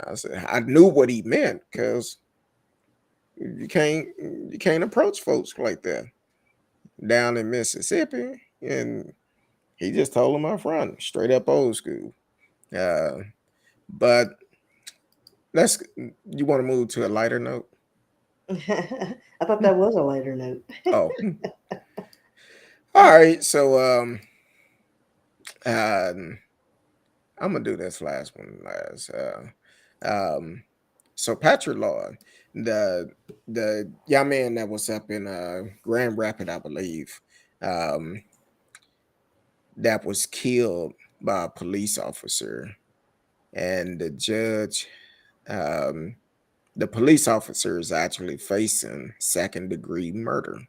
I said, I knew what he meant because you can't approach folks like that down in Mississippi. And he just told him up front, straight up old school. Uh, but let's you want to move to a lighter note? I thought that was a lighter note. Oh, all right. So um I'm gonna do this last one last. So Patrick Lloyd, the the young man that was up in Grand Rapid, I believe, um, that was killed by a police officer, and the judge, um, the police officer is actually facing second degree murder.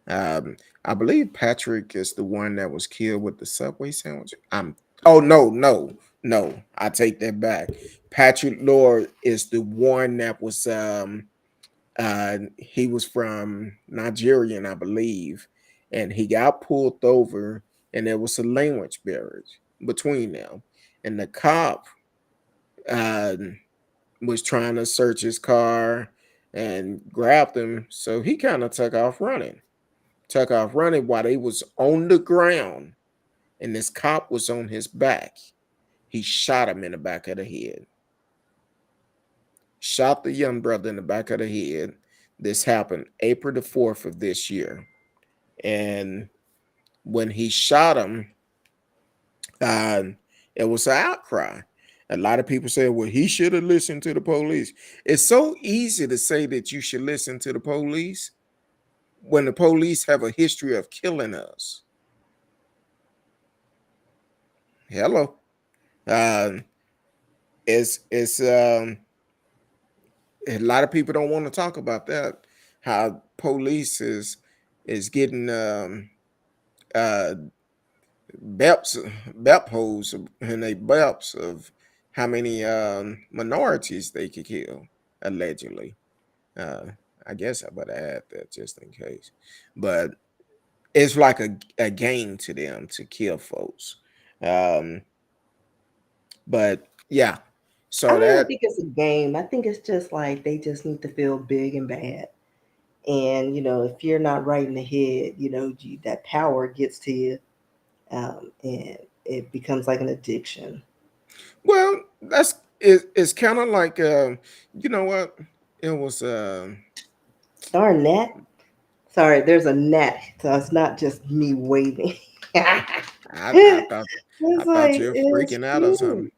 Um, I believe Patrick is the one that was killed with the Subway sandwich. Oh no, no, no. I take that back. Patrick Lord is the one that was he was from Nigerian, I believe, and he got pulled over, and there was a language barrier between them, and the cop uh, was trying to search his car and grabbed him, so he kind of took off running while they was on the ground, and this cop was on his back. He shot him in the back of the head. Shot the young brother in the back of the head. This happened April the 4th of this year. And when he shot him, uh, it was an outcry. A lot of people say, well, he should have listened to the police. It's so easy to say that you should listen to the police when the police have a history of killing us. Hello. Uh, it's a lot of people don't want to talk about that. How police is getting uh belts belt holes and they belts of how many minorities they could kill allegedly. Uh I guess I better add that just in case. But it's like a game to them to kill folks. Um but yeah. I So don't even that think it's a game. I think it's just like they just need to feel big and bad. And if you're not right in the head, that power gets to you, and it becomes like an addiction. well, it's kind of like you know what? It was Darn that. Sorry, there's a gnat, so it's not just me waving. I I It's thought I thought you like were it's freaking out or something. cute.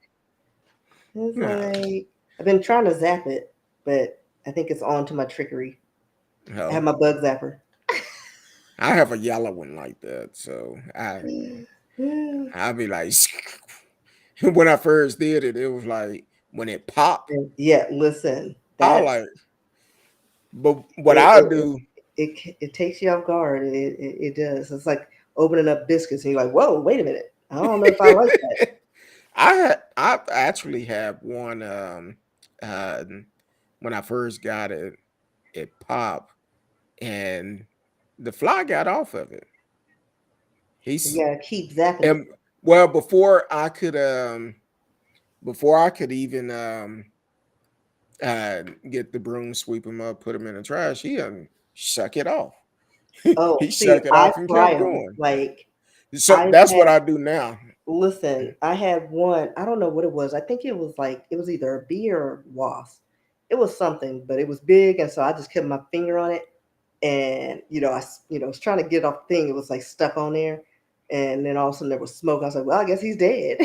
It's No, like I've been trying to zap it, but I think it's on to my trickery. I have no. my bug zapper. I have a yellow one like that, so I'll be like when I first did it, it was like when it popped, Yeah, listen, I that's like. But what it. I It, it, do, it takes you off guard. It does. It's like opening up biscuits, and you're like, "Whoa, wait a minute! I don't know if I like that." I actually have one. Uh, when I first got it, it popped and the fly got off of it. You He's gotta keep zapping it. and well before I could even get the broom, sweep him up, put him in the trash, he shuck it off. Oh, He see, shuck it I off and fry kept them. going. Like So I've that's what had. I do now. Listen, I had one. I don't know what it was. I think it was either a bee or a wasp. It was something, but it was big, and so I just kept my finger on it, and was trying to get off the thing. It was like stuck on there, and then all of a sudden there was smoke. I was like, well, I guess he's dead.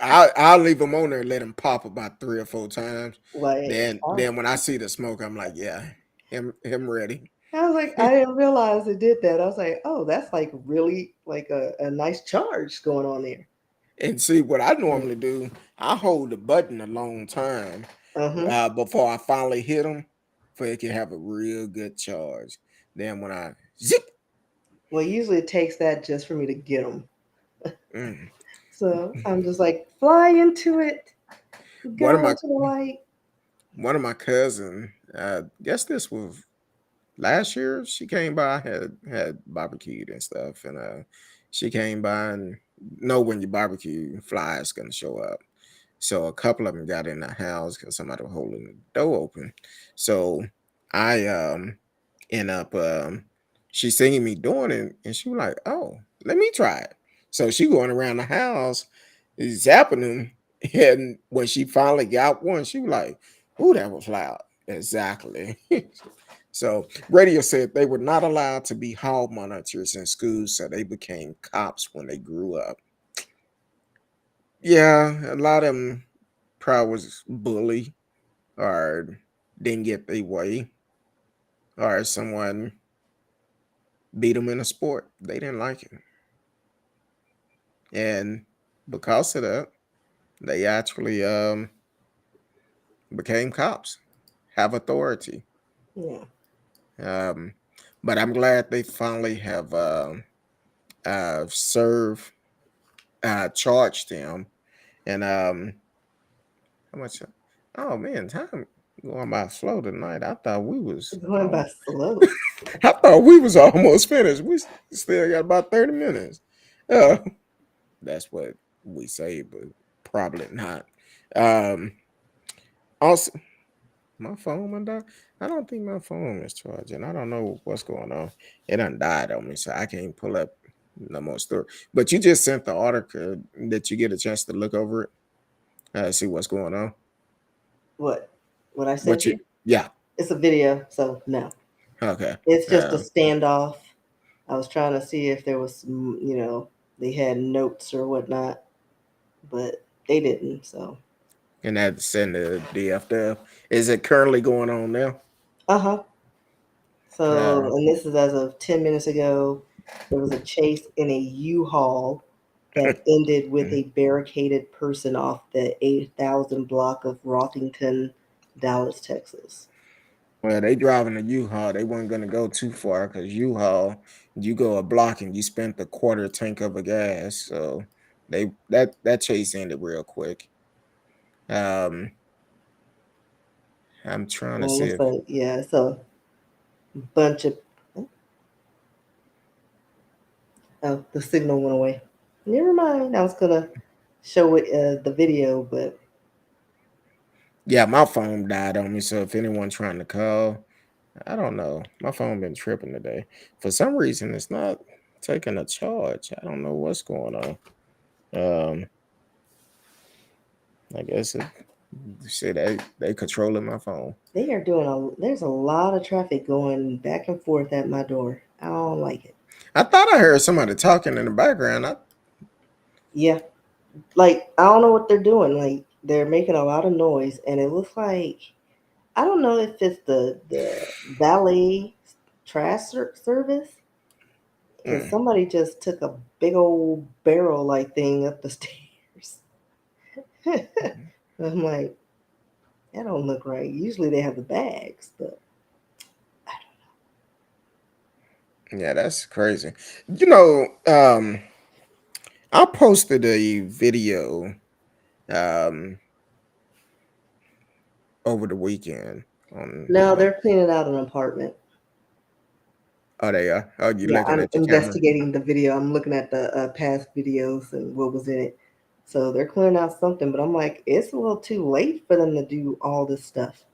I'll leave him on there and let him pop about 3 or 4 times. Like, Then when I see the smoke, I'm like, yeah, him ready. I was like, I didn't realize it did that. I was like, oh, that's like really like a nice charge going on there. And see what I normally do, I hold the button a long time Uh-huh. before I finally hit him, for it can have a real good charge. Then when I zip, Well, usually it takes that just for me to get them. mm. So I'm just like, fly into it, one of go my into the light. one of my cousin, guess this was last year. She came by, had barbecued and stuff, and she came by and know when you barbecue, flies gonna show up. So a couple of them got in the house because somebody was holding the door open. So I end up she seen me doing it and she was like, oh, let me try it. So she going around the house zapping them. And when she finally got one, she was like, oh, that was loud. Exactly. So radio said they were not allowed to be hall monitors in schools, so they became cops when they grew up. Yeah, a lot of them probably was bully or didn't get their way or someone beat them in a sport. They didn't like it. And because of that, they actually became cops, have authority. Yeah. Um, but I'm glad they finally have served, charged him. And how much? Oh man, time. Going by slow tonight. I thought we was Going by slow. I thought we was almost finished. We still got about 30 minutes. Uh, that's what we say, but probably not. Um, also, my phone went down. I don't think my phone is charging. I don't know what's going on. It done died on me, so I can't pull up no more story. But you just sent the article that you get a chance to look over it, see what's going on. What? What I What sent you? you? Yeah. It's a video, so no. Okay. It's just a Um, standoff. I was trying to see if there was they had notes or whatnot, but they didn't. So, and that's in the DFW. Is it currently going on now? uh-huh. So, Uh, and this is as of 10 minutes ago. There was a chase in a U-Haul that ended with a barricaded person off the 8,000 block of Rothington, Dallas, Texas. well, they driving a U-Haul. They weren't gonna go too far because U-Haul, you go a block and you spent the quarter tank of a gas. So that chase ended real quick. Um, I'm trying to And see it's if a yeah, it's a bunch of oh, the signal went away. Never mind. I was gonna show it the video, but yeah, my phone died on me. So if anyone trying to call, I don't know. My phone been tripping today. For some reason, it's not taking a charge. I don't know what's going on. Um, I guess it see they controlling my phone. they are doing there's a lot of traffic going back and forth at my door. I don't like it. I thought I heard somebody talking in the background. Yeah, like I don't know what they're doing. Like they're making a lot of noise, and it looks like I don't know if it's the valet service because Mm, somebody just took a big old barrel like thing up the stairs. I'm like, that don't look right. Usually they have the bags, but yeah, that's crazy. You know, I posted a video um over the weekend on no, my they're cleaning out an apartment. oh they are. Oh, you Yeah, looking I'm at your camera? investigating the video. I'm looking at the past videos and what was in it. So they're clearing out something, but I'm like, it's a little too late for them to do all this stuff.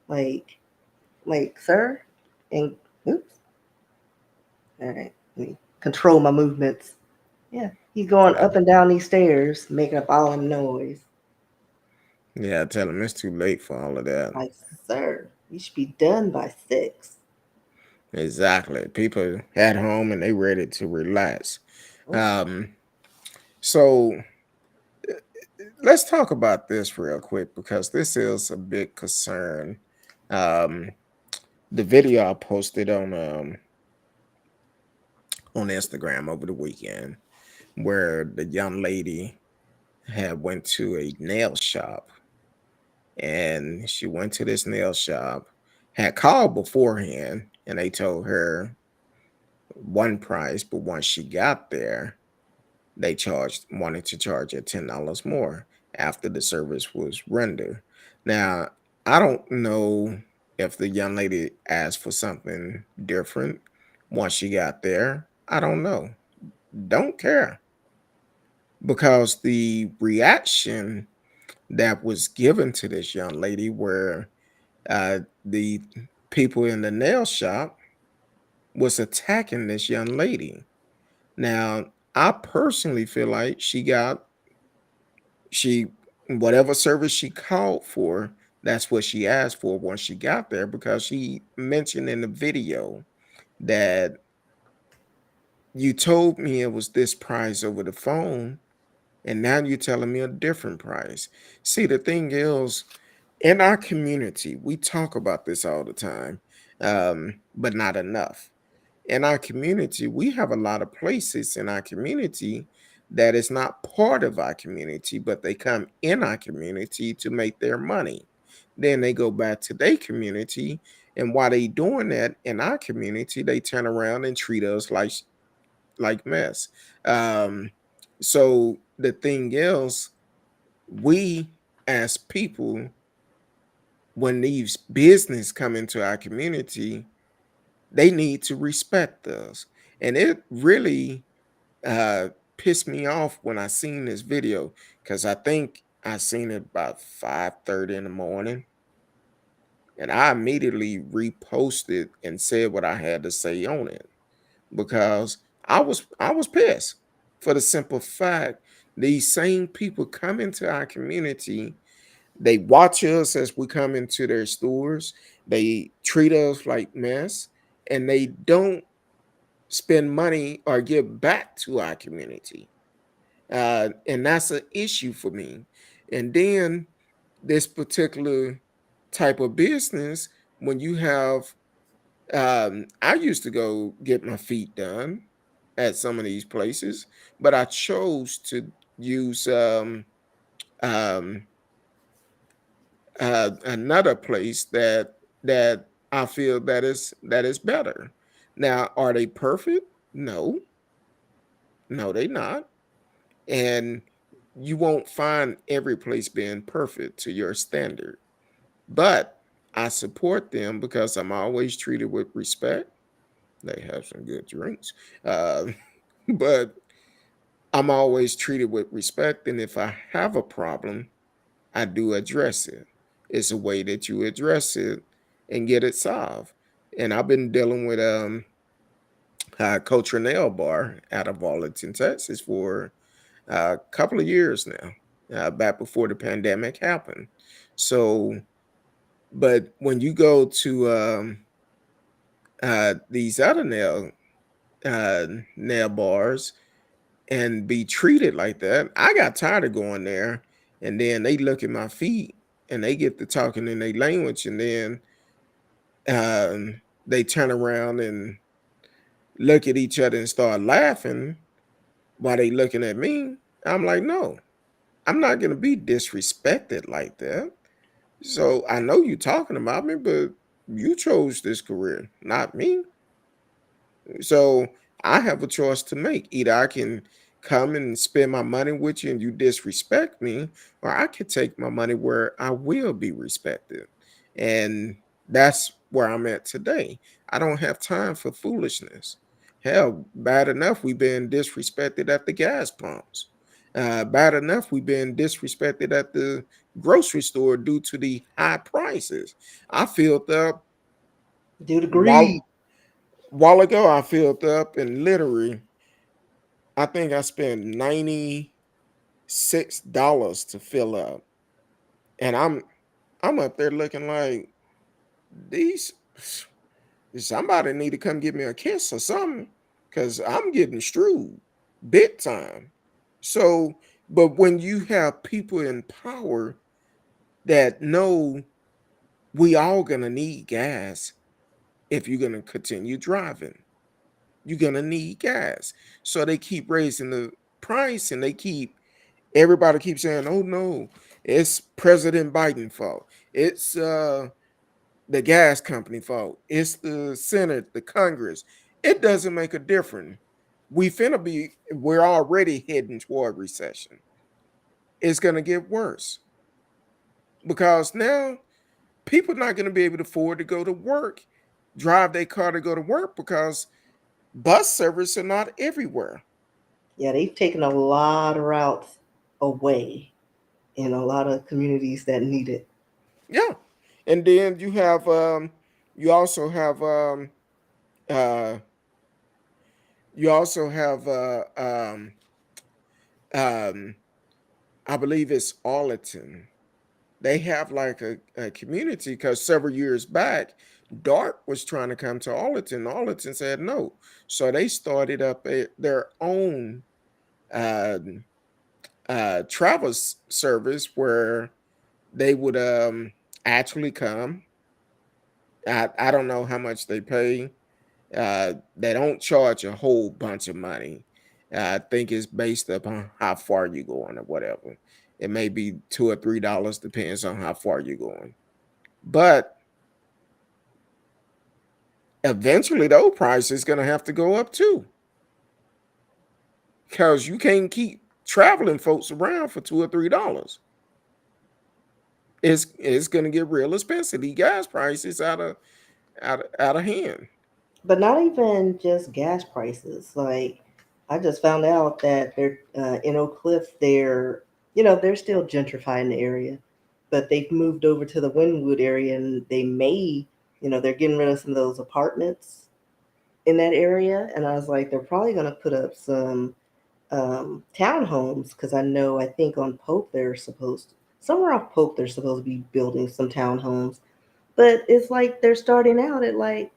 Like, sir, and oops, all right, let me control my movements. Yeah, he's going Yeah. up and down these stairs, making up all them noise. Yeah, tell them it's too late for all of that. Like, sir, you should be done by 6. Exactly. People at home and they ready to relax. Oh, Um, so let's talk about this real quick because this is a big concern. Um, the video I posted on Instagram over the weekend where the young lady had went to a nail shop and she went to this nail shop, had called beforehand, and they told her one price, but once she got there, they wanted to charge her $10 more after the service was rendered. Now, I don't know if the young lady asked for something different once she got there. I don't know. Don't care because the reaction that was given to this young lady where the people in the nail shop was attacking this young lady. Now, I personally feel like she whatever service she called for, that's what she asked for once she got there because she mentioned in the video that you told me it was this price over the phone and now you're telling me a different price. See, the thing is, in our community, we talk about this all the time, but not enough. In our community, we have a lot of places in our community that is not part of our community, but they come in our community to make their money. Then they go back to their community, and while they doing that in our community, they turn around and treat us like mess. Um, so the thing is, we as people when these business come into our community, they need to respect us. And it really uh pissed me off when I seen this video, because I think I seen it about 5:30 in the morning, and I immediately reposted and said what I had to say on it, because I was pissed, for the simple fact these same people come into our community. They watch us as we come into their stores. They treat us like mess, and they don't spend money or give back to our community. And that's an issue for me. And then this particular type of business, when you have, I used to go get my feet done at some of these places, but I chose to use um, another place that I feel that is better. Now, are they perfect? No, no, they not. And you won't find every place being perfect to your standard. But I support them because I'm always treated with respect. They have some good drinks. Uh, but I'm always treated with respect. And if I have a problem, I do address it. It's a way that you address it and get it solved. And I've been dealing with Culture Nail Bar out of Arlington, Texas for a couple of years now, back before the pandemic happened. So, but when you go to these other uh, nail bars and be treated like that, I got tired of going there. And then they look at my feet and they get to talking in their language, and then they turn around and look at each other and start laughing while they looking at me. I'm like, no, I'm not gonna be disrespected like that. So I know you talking about me, but you chose this career, not me. So I have a choice to make. Either I can come and spend my money with you and you disrespect me, or I can take my money where I will be respected. And that's where I'm at today. I don't have time for foolishness. Hell, bad enough we've been disrespected at the gas pumps. Bad enough we've been disrespected at the grocery store due to the high prices. I filled up Due to greed. while while ago. I filled up and literally, I think I spent $96 to fill up, and I'm up there looking like these. Somebody need to come give me a kiss or something, because I'm getting screwed big time. So, but when you have people in power that know we all gonna need gas if you're gonna continue driving, you're gonna need gas. So they keep raising the price, and they keep everybody keeps saying, "Oh no, it's President Biden fault. It's the gas company fault. It's the Senate, the Congress." It doesn't make a difference. We're already heading toward recession. It's gonna get worse because now people not gonna be able to afford to go to work, drive their car to go to work, because bus service are not everywhere. Yeah, they've taken a lot of routes away in a lot of communities that need it. Yeah. And then you also have uh you also have um I believe it's Arlington. They have like a community, because several years back, Dart was trying to come to Arlington. Arlington said no. So they started up their own uh travel service where they would actually come. I don't know how much they pay. They don't charge a whole bunch of money. I think it's based upon how far you're going or whatever. It may be $2 or $3, depends on how far you're going. But eventually, those prices is gonna have to go up too, because you can't keep traveling folks around for $2 or $3. It's gonna get real expensive. The gas prices out of hand. But not even just gas prices. Like I just found out that they're in Oak Cliff. They're still gentrifying the area, but they've moved over to the Wynwood area, and they're getting rid of some of those apartments in that area. And I was like, they're probably going to put up some townhomes because I think on Pope somewhere off Pope they're supposed to be building some townhomes, but it's like they're starting out at like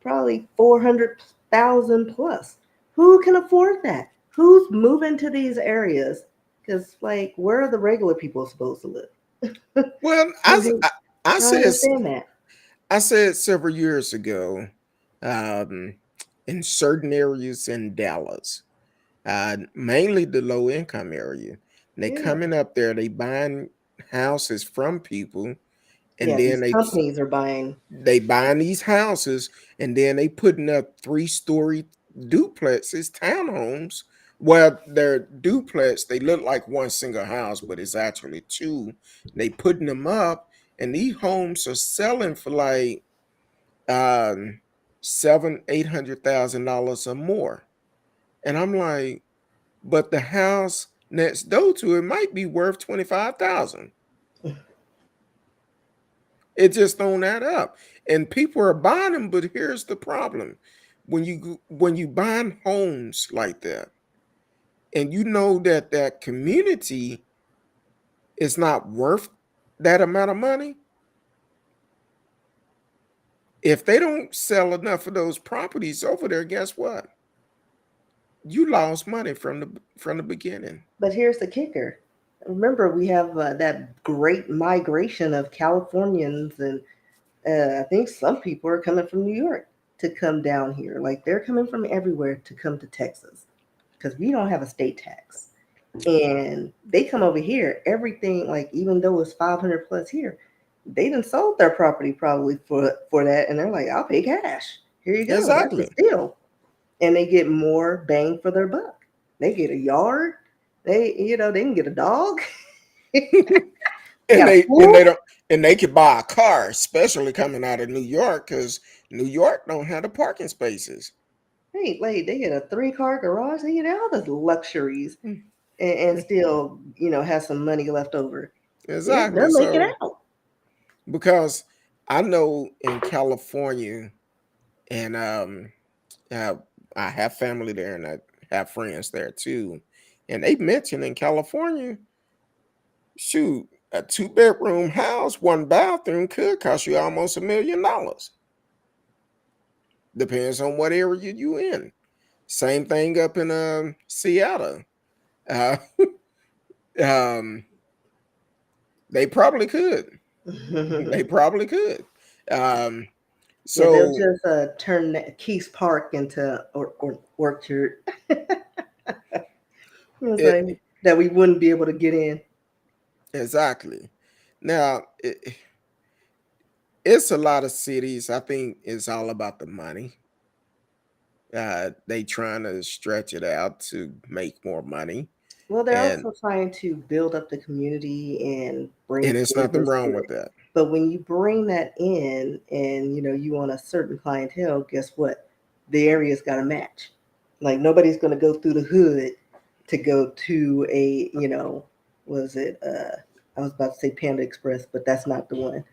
probably 400,000 plus. Who can afford that? Who's moving to these areas? Because like, where are the regular people supposed to live? Well, Who- I I don't said understand that. I said several years ago, um, in certain areas in Dallas, mainly the low income area, they Yeah, coming up there, they buying houses from people, and yeah. then These companies are buying. they buying these houses, and then they putting up 3-story duplexes, townhomes. Well, they're duplex. They look like one single house, but it's actually two. They putting them up, and these homes are selling for like um $700,000-800,000 or more. And I'm like, but the house next door to it might be worth 25,000. It just don't add up. And people are buying them, but here's the problem. When you buying homes like that, and you know that that community is not worth that amount of money, if they don't sell enough of those properties over there, guess what? You lost money from the beginning. But here's the kicker. Remember, we have that great migration of Californians, and I think some people are coming from New York to come down here. Like they're coming from everywhere to come to Texas because we don't have a state tax. And they come over here, everything, like even though it's 500 plus here, they done sold their property probably for that, and they're like, I'll pay cash. Here you go. That's a Exactly. steal. And they get more bang for their buck. They get a yard. They can get a dog. and Got a they pool. don't, and they could buy a car, especially coming out of New York, because New York don't have the parking spaces. Hey, like they get a 3-car garage. They get all the luxuries, Mm. and still, have some money left over. Yeah, Exactly. they'll make it So out. because I know in California, and uh, I have family there, and I have friends there too, and they mentioned in California, shoot, a 2-bedroom house, 1 bathroom could cost you almost $1 million. Depends on what area you in. Same thing up in Seattle. Uh, um, they probably could. They probably could. Um, Yeah, they'll so just turn Keys Park into Orchard. It's like it that we wouldn't be able to get in. exactly. Now it's a lot of cities. I think it's all about the money. They trying to stretch it out to make more money, Well, they're and also trying to build up the community and bring there's nothing business to wrong with it. that. But when you bring that in and you want a certain clientele, guess what? The area's got to match. Like nobody's going to go through the hood to go to was it? I was about to say Panda Express, but that's not the one.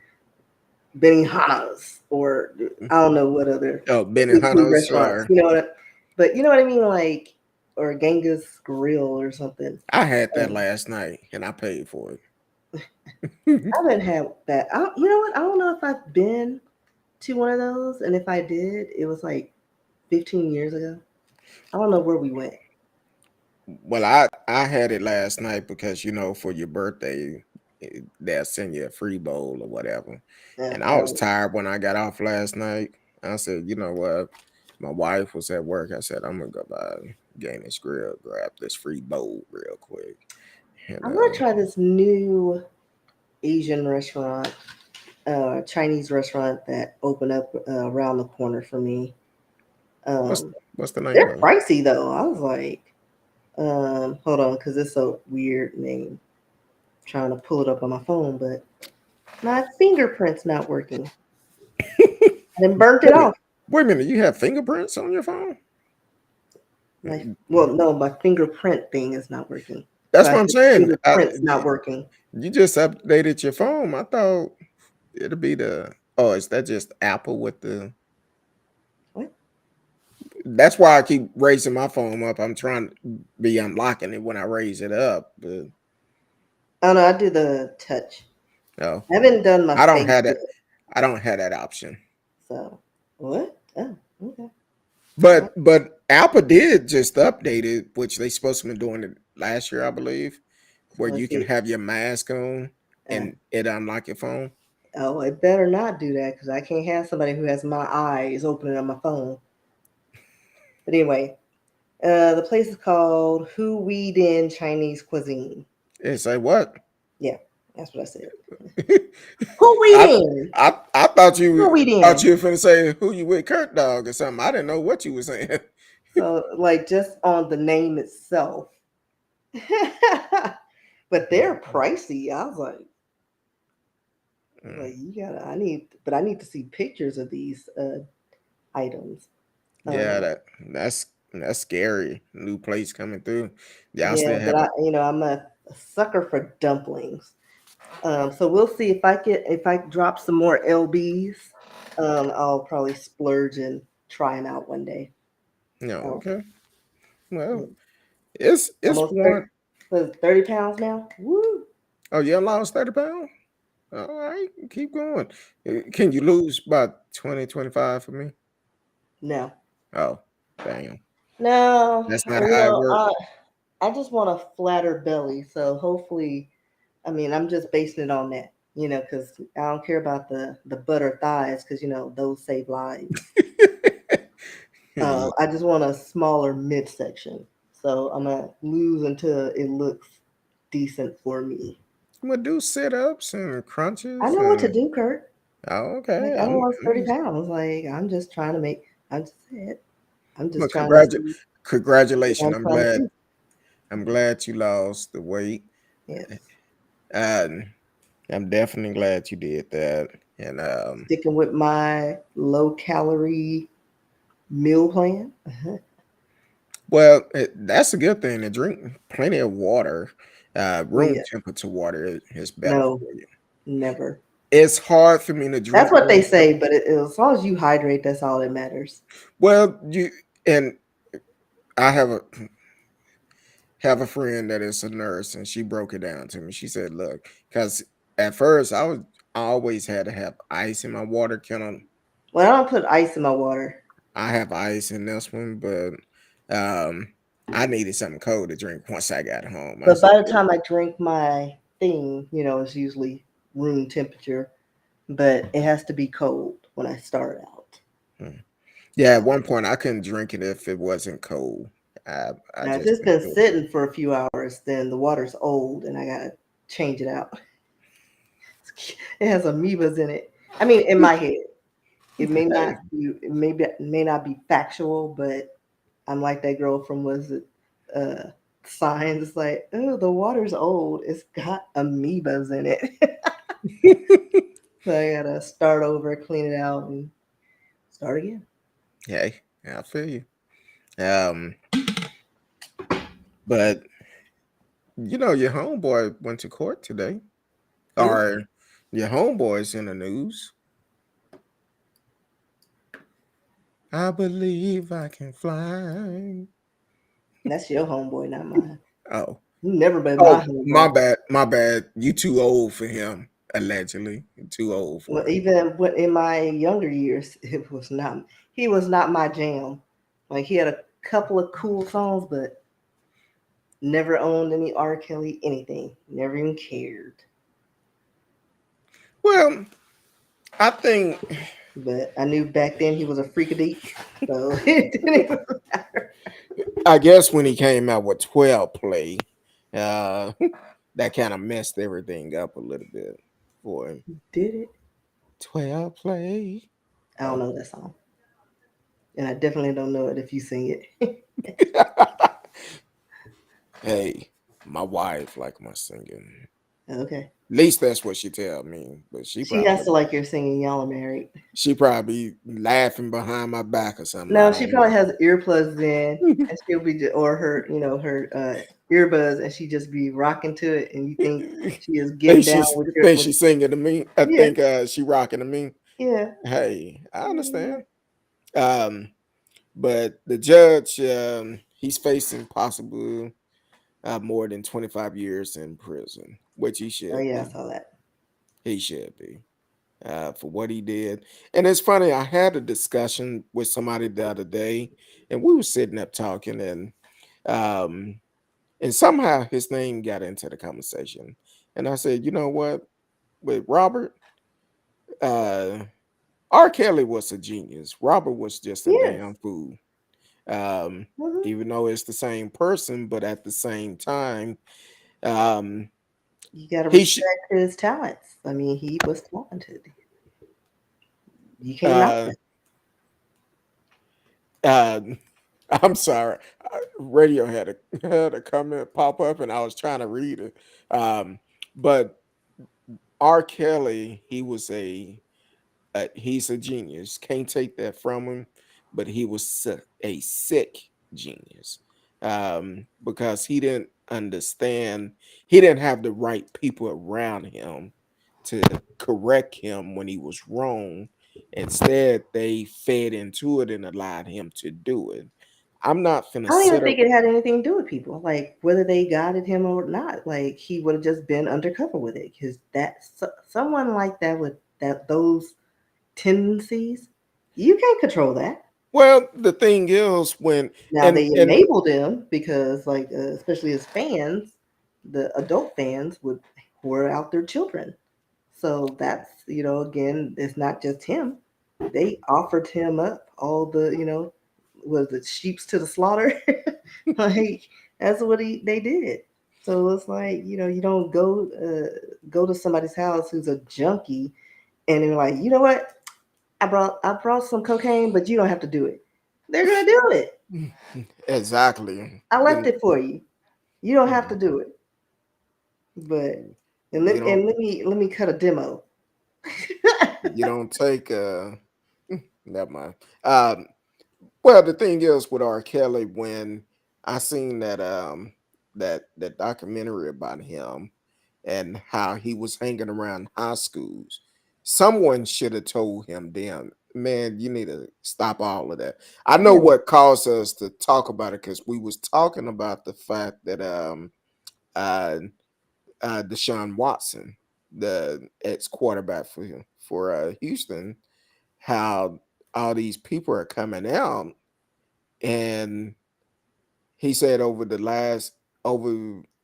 Benihana's or I don't know what other Oh, seafood Benihana's restaurants. are. But you know what I mean, like or Genghis Grill or something. I had that Um, last night, and I paid for it. I haven't had that. You know what? I don't know if I've been to one of those, and if I did, it was like 15 years ago. I don't know where we went. Well, I had it last night because for your birthday, they'll send you a free bowl or whatever. Yeah, And I that was was. tired when I got off last night. I said, you know what? My wife was at work. I said, I'm gonna go by Gaines Grill, grab this free bowl real quick. And I'm gonna try this new Asian restaurant, Chinese restaurant that opened up around the corner for me. what's Um, what's the name they're of it? pricey though. I was like, hold on, because it's a weird name. Trying to pull it up on my phone, but My fingerprint's not working. I then burnt Wait it a minute. off. Wait a minute. You have fingerprints on your phone? Well, no, my fingerprint thing is not working. So That's I what I'm said saying. fingerprint's not working. You just updated your phone. I thought it'll be the. Oh, is that just Apple with the? What? That's why I keep raising my phone up. I'm trying to be unlocking it when I raise it up. But Oh no, I do the touch. no, I haven't done my I don't face have that. yet. I don't have that option. So what? Oh, okay. All right. But Apple did just update it, which they supposed to be doing it last year, I believe, where Let's you can see. have your mask on Uh, and it unlock your phone. oh, it better not do that because I can't have somebody who has my eyes opening on my phone. But anyway, the place is called Hu Wei Din Chinese Cuisine. It's like what? Yeah, that's what I said. Hu Wei I Din. I Hu Wei thought Din. you were finna say who you with CurtDog or something. I didn't know what you were saying. So, like, just on the name itself. But they're pricey. I was like, Mm. you gotta. I need to see pictures of these items. Yeah, Um, that's scary. New place coming through. Y'all yeah, still but have a I'm a sucker for dumplings. So we'll see if I drop some more lbs. I'll probably splurge and try them out one day. no, Um, okay. Well, mm, it's almost one. 30 pounds now. Woo! Oh, you lost 30 pounds? All right, keep going. Can you lose about 20, 25 for me? No, Oh, damn. no. That's not how it works. I just want a flatter belly. So hopefully, I mean, I'm just basing it on that. Because I don't care about the butter thighs, because those save lives. Yeah. I just want a smaller midsection. So I'm gonna lose until it looks decent for me. I'm gonna do sit-ups and I crunches know what to and do, Kurt. oh, Like okay. I don't lost I'm 30 just pounds. Like I'm just trying to make. I just said I'm well, just trying to see what congratulations. I'm trying to do. I'm glad you lost the weight. Yes, And I'm definitely glad you did that. And sticking with my low calorie meal plan. well, that's a good thing to drink plenty of water. Oh Room yeah, temperature water is better no, for you. never. It's hard for me to That's drink what they room say, temperature. but as long as you hydrate, that's all that matters. Well, you and I have a friend that is a nurse, and she broke it down to me. She said, "Look, because at first I always had to have ice in my water. Well, I don't put ice in my water. I have ice in this one, but um, I needed something cold to drink once I got home. I But said, by the time I drink my thing, it's usually room temperature, but it has to be cold when I start out. "Hmm." Yeah, at Uh, one point I couldn't drink it if it wasn't cold. I Now, if just it's couldn't been do it. sitting for a few hours, then the water's old and I gotta change it out. It has amoebas in it. I mean, in my head, Hey, it may not be factual, but I'm like that girl from was it uh Signs. It's like, oh, the water's old. It's got amoebas in it. So I gotta start over, clean it out, and start again. hey, I feel you. Um, but your homeboy went to court today. Who? Or your homeboy's in the news. I believe I can fly. That's your homeboy, not mine. Oh, You never been my oh, my homeboy. bad, my bad. You too old for him. Allegedly, you too old Well, for him. even in my younger years, it was not. He was not my jam. Like he had a couple of cool songs, but never owned any R. Kelly anything. Never even cared. Well, I think But I knew back then he was a freakadeek, so it didn't even matter. I guess when he came out with 12 play, uh, that kind of messed everything up a little bit for him. Did it? 12 play. I don't Oh. know that song, and I definitely don't know it if you sing it. Hey, my wife like my singing. Okay. At least that's what she tell me. But she She has probably to like your singing. Y'all are married. she probably laughing behind my back or something. I No, she don't probably know. has earplugs in, and she'll be or her, her earbuds, and she just be rocking to it, and you think she is getting down with your Think with. she's singing to me. I Yeah, think she rocking to me. yeah. Hey, I Mhm. understand. Um, but the judge, he's facing possible more than 25 years in prison, which he Oh should yeah, I be. saw that. He should be for what he did. And it's funny, I had a discussion with somebody the other day, and we were sitting up talking, um, and somehow his name got into the conversation. And I said, you know what? With Robert, uh, R. Kelly was a genius. Robert was just a Yes. damn fool. Um, Hmm. Even though it's the same person, but at the same time, um, You got to he should. respect his talents. I mean, he was talented. You can't knock Uh, that. uh, I'm sorry. Radio had had a comment pop up, and I was trying to read it. But R. Kelly, he's a genius. Can't take that from him, but he was a sick genius because he didn't understand. He didn't have the right people around him to correct him when he was wrong. Instead, they fed into it and allowed him to do it. I'm not finna I don't even sit think up. it had anything to do with people, like whether they guided him or not. Like he would have just been undercover with it, because someone like that with those tendencies, you can't control that. Well, the thing is, when Now they and enabled him because, like, especially his fans, the adult fans would pour out their children. So that's, again, it's not just him. They offered him up all the, was it sheeps to the slaughter? Like that's what they did. So it's like, you don't go to somebody's house who's a junkie and they're like, you know what? I brought some cocaine, but you don't have to do it. They're gonna do it. exactly, I left then it for you. You don't have to mm, do it. But and you let don't and let me cut a demo. you don't take never mind. Um, well, the thing is with R. Kelly, when I seen that documentary about him and how he was hanging around high schools, someone should have told him, "Damn, man, you need to stop all of that." I know Yeah. what caused us to talk about it because we was talking about the fact that uh Deshaun Watson, the ex quarterback for Houston, how all these people are coming out, and he said over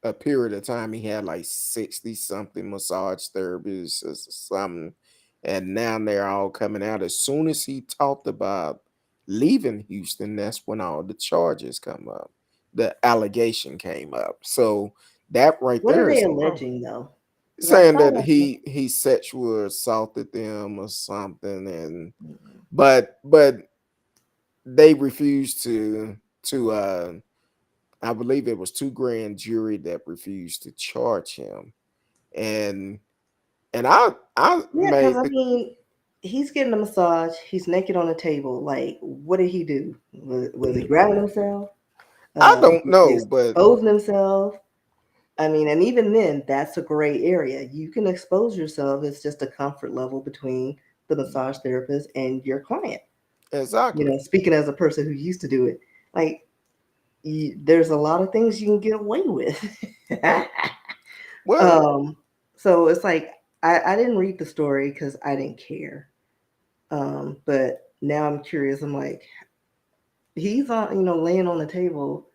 a period of time he had like 60 something massage therapists or something, and now they're all coming out. As soon as he talked about leaving Houston, that's when all the charges come up. The allegation came up. So that right What are there they is a problem. alleging though? Because I Saying saw that like, he sexual assaulted them or something, and mm, but they refused to I believe it was two grand jury that refused to charge him. And I yeah, because made I the mean, he's getting a massage. He's naked on the table. Like, what did he do? Was he grabbing himself? I don't Was he know, but exposing himself? I mean, and even then, that's a gray area. You can expose yourself. It's just a comfort level between the massage therapist and your client. exactly. Speaking as a person who used to do it, like there's a lot of things you can get away with. Well, um, so it's like I didn't read the story because I didn't care. But now I'm curious. I'm like, he's on, laying on the table.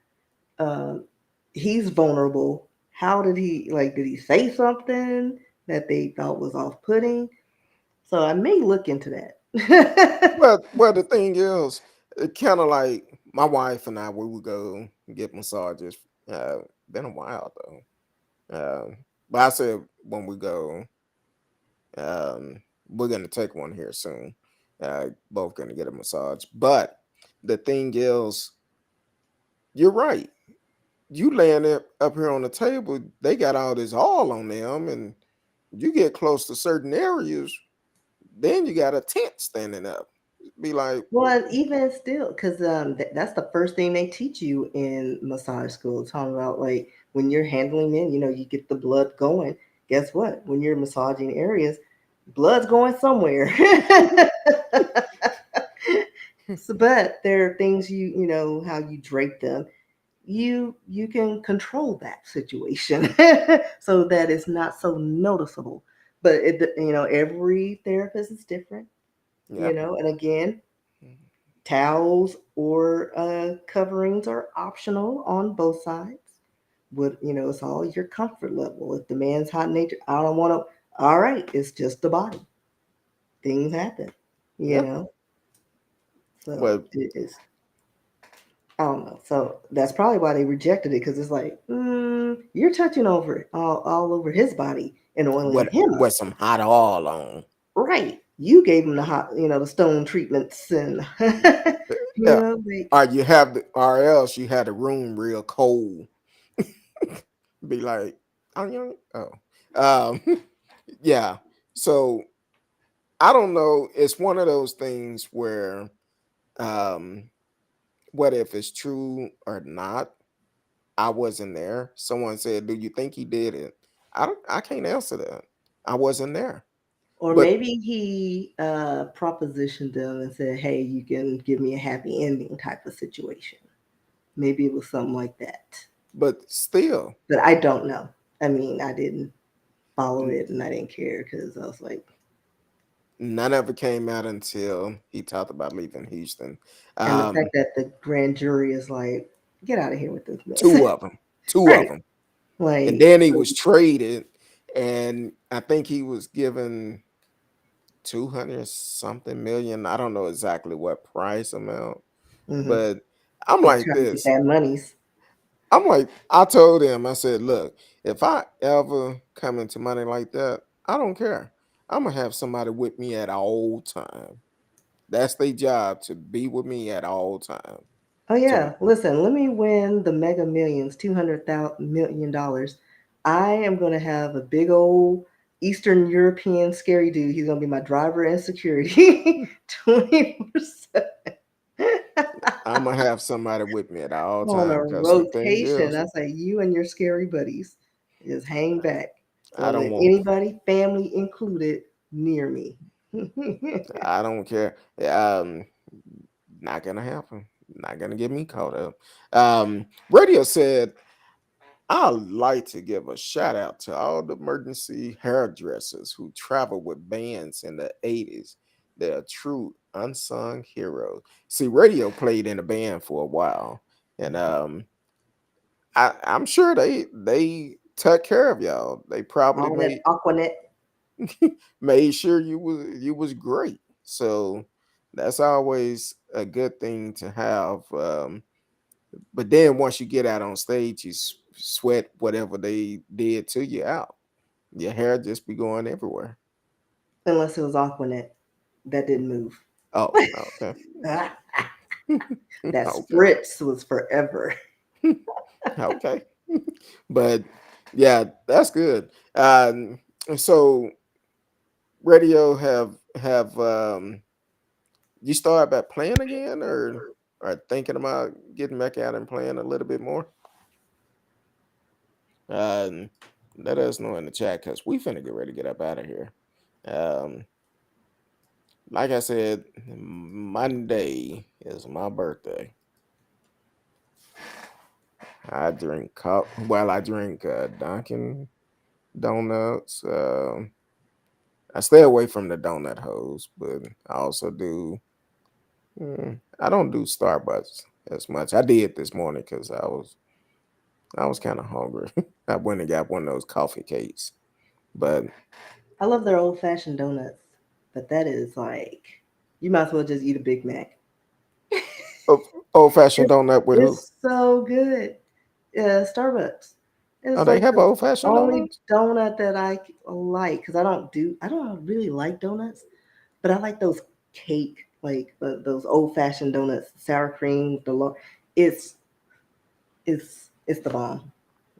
Um, he's vulnerable. How did he like? Did he say something that they thought was off-putting? So I may look into that. well, the thing is, it kind of like my wife and I, we would go get massages. Uh, been a while though. But I said when we go, we're gonna take one here soon. Both gonna get a massage. But the thing is, you're right. you laying it up here on the table, they got all this oil on them, and you get close to certain areas, then you got a tent standing up. Be like, Well, and even still, because that's the first thing they teach you in massage school, talking about like when you're handling men, you get the blood going. Guess what? When you're massaging areas, blood's going somewhere. So, but there are things how you drape them. You can control that situation so that it's not so noticeable. But every therapist is different. yeah, And again, towels or coverings are optional on both sides. It's all your comfort level. If the man's hot nature, I don't want to. All right, it's just the body. Things happen, you yeah. know. So But it's I don't know. So that's probably why they rejected it because it's like you're touching over it all over his body and oiling what him up. what some hot oil on? Right. You gave him the hot, the stone treatments and Yeah. they Or else you had the room real cold. Be like, onion. Oh, yeah. So I don't know. It's one of those things where, um, what if it's true or not? I wasn't there. Someone said, "Do you think he did it?" I don't. I can't answer that. I wasn't there. or But maybe he propositioned them and said, "Hey, you can give me a happy ending type of situation." Maybe it was something like that. still, But I don't know. I mean, I didn't follow n- it and I didn't care because I was like, none of it came out until he talked about leaving Houston. and the fact Um, that the grand jury is like, get out of here with this mess. two of them, two of Right. them, and Like, then he was traded, and I think he was given 200 something million. I don't know exactly what price amount, mm-hmm. but I'm He's like trying to get this. that monies. I told him, I said, look, if I ever come into money like that, I don't care. I'm gonna have somebody with me at all time. That's their job, to be with me at all time. Oh To yeah, listen, let me win the Mega Millions, $200 million. I am gonna have a big old Eastern European scary dude. He's gonna be my driver and security, 24/7 I'm gonna have somebody with me at all on a time. Because the thing rotation. is, I say you and your scary buddies just hang back. I Don't don't let want, anybody, family included, near me. I don't care. Um, Not gonna happen. Not gonna get me caught up. Radio said, I'd like to give a shout out to all the emergency hairdressers who traveled with bands in the 80s. They're true unsung heroes. See, Radio played in a band for a while, and I'm sure they took care of y'all. They probably All that Aquanet. made sure you was great. So that's always a good thing to have. But then once you get out on stage, you sweat whatever they did to you out. Your hair just be going everywhere. Unless it was Aquanet. That didn't move. Oh, okay. That Okay. spritz was forever. Okay. But yeah, that's good. So radio have you start back playing again, or thinking about getting back out and playing a little bit more? Um, Let us know in the chat because we finna get ready to get up out of here. Um, like I said, Monday is my birthday. I drink Dunkin' Donuts. I stay away from the donut holes, but I also do. I don't do Starbucks as much. I did this morning because I was kind of hungry. I went and got one of those coffee cakes, but I love their old fashioned donuts, but that is like you might as well just eat a Big Mac. oh, old fashioned It's donut with who? it's so good. Starbucks. Oh, It's they like have the old fashioned only donuts. donut that I like because I don't really like donuts, but I like those cake like those old fashioned donuts, sour cream, it's it's It's the bomb.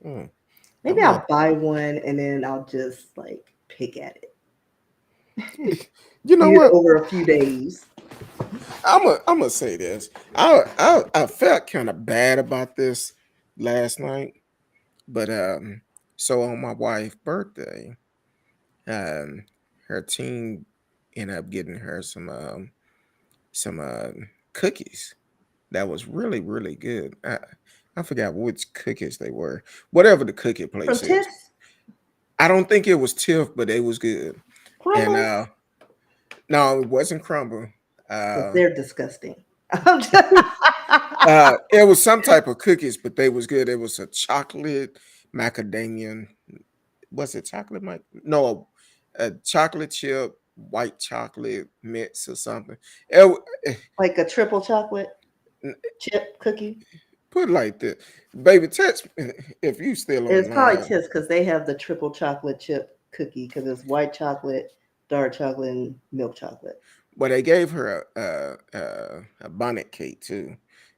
Mm, Maybe I'm gonna I'll buy one and then I'll just like pick at it. you know Eat it what? over a few days. I'm gonna say this. I felt kind of bad about this last night, but so on my wife's birthday, um, her team ended up getting her some cookies that was really really good. I forgot which cookies they were. Whatever the cookie From place is, Tiff's, I don't think it was Tiff, but it was good. And crumble, no, it wasn't crumble. because Uh, they're disgusting. I'm just- it was some type of cookies, but they was good. It was a chocolate macadamia. Was it chocolate? No, a chocolate chip, white chocolate mix or something. It, like a triple chocolate chip cookie. put it like this, baby. Text me if you still It's probably online. Tiff's because they have the triple chocolate chip cookie because it's white chocolate, dark chocolate, and milk chocolate. But they gave her a bonnet cake too,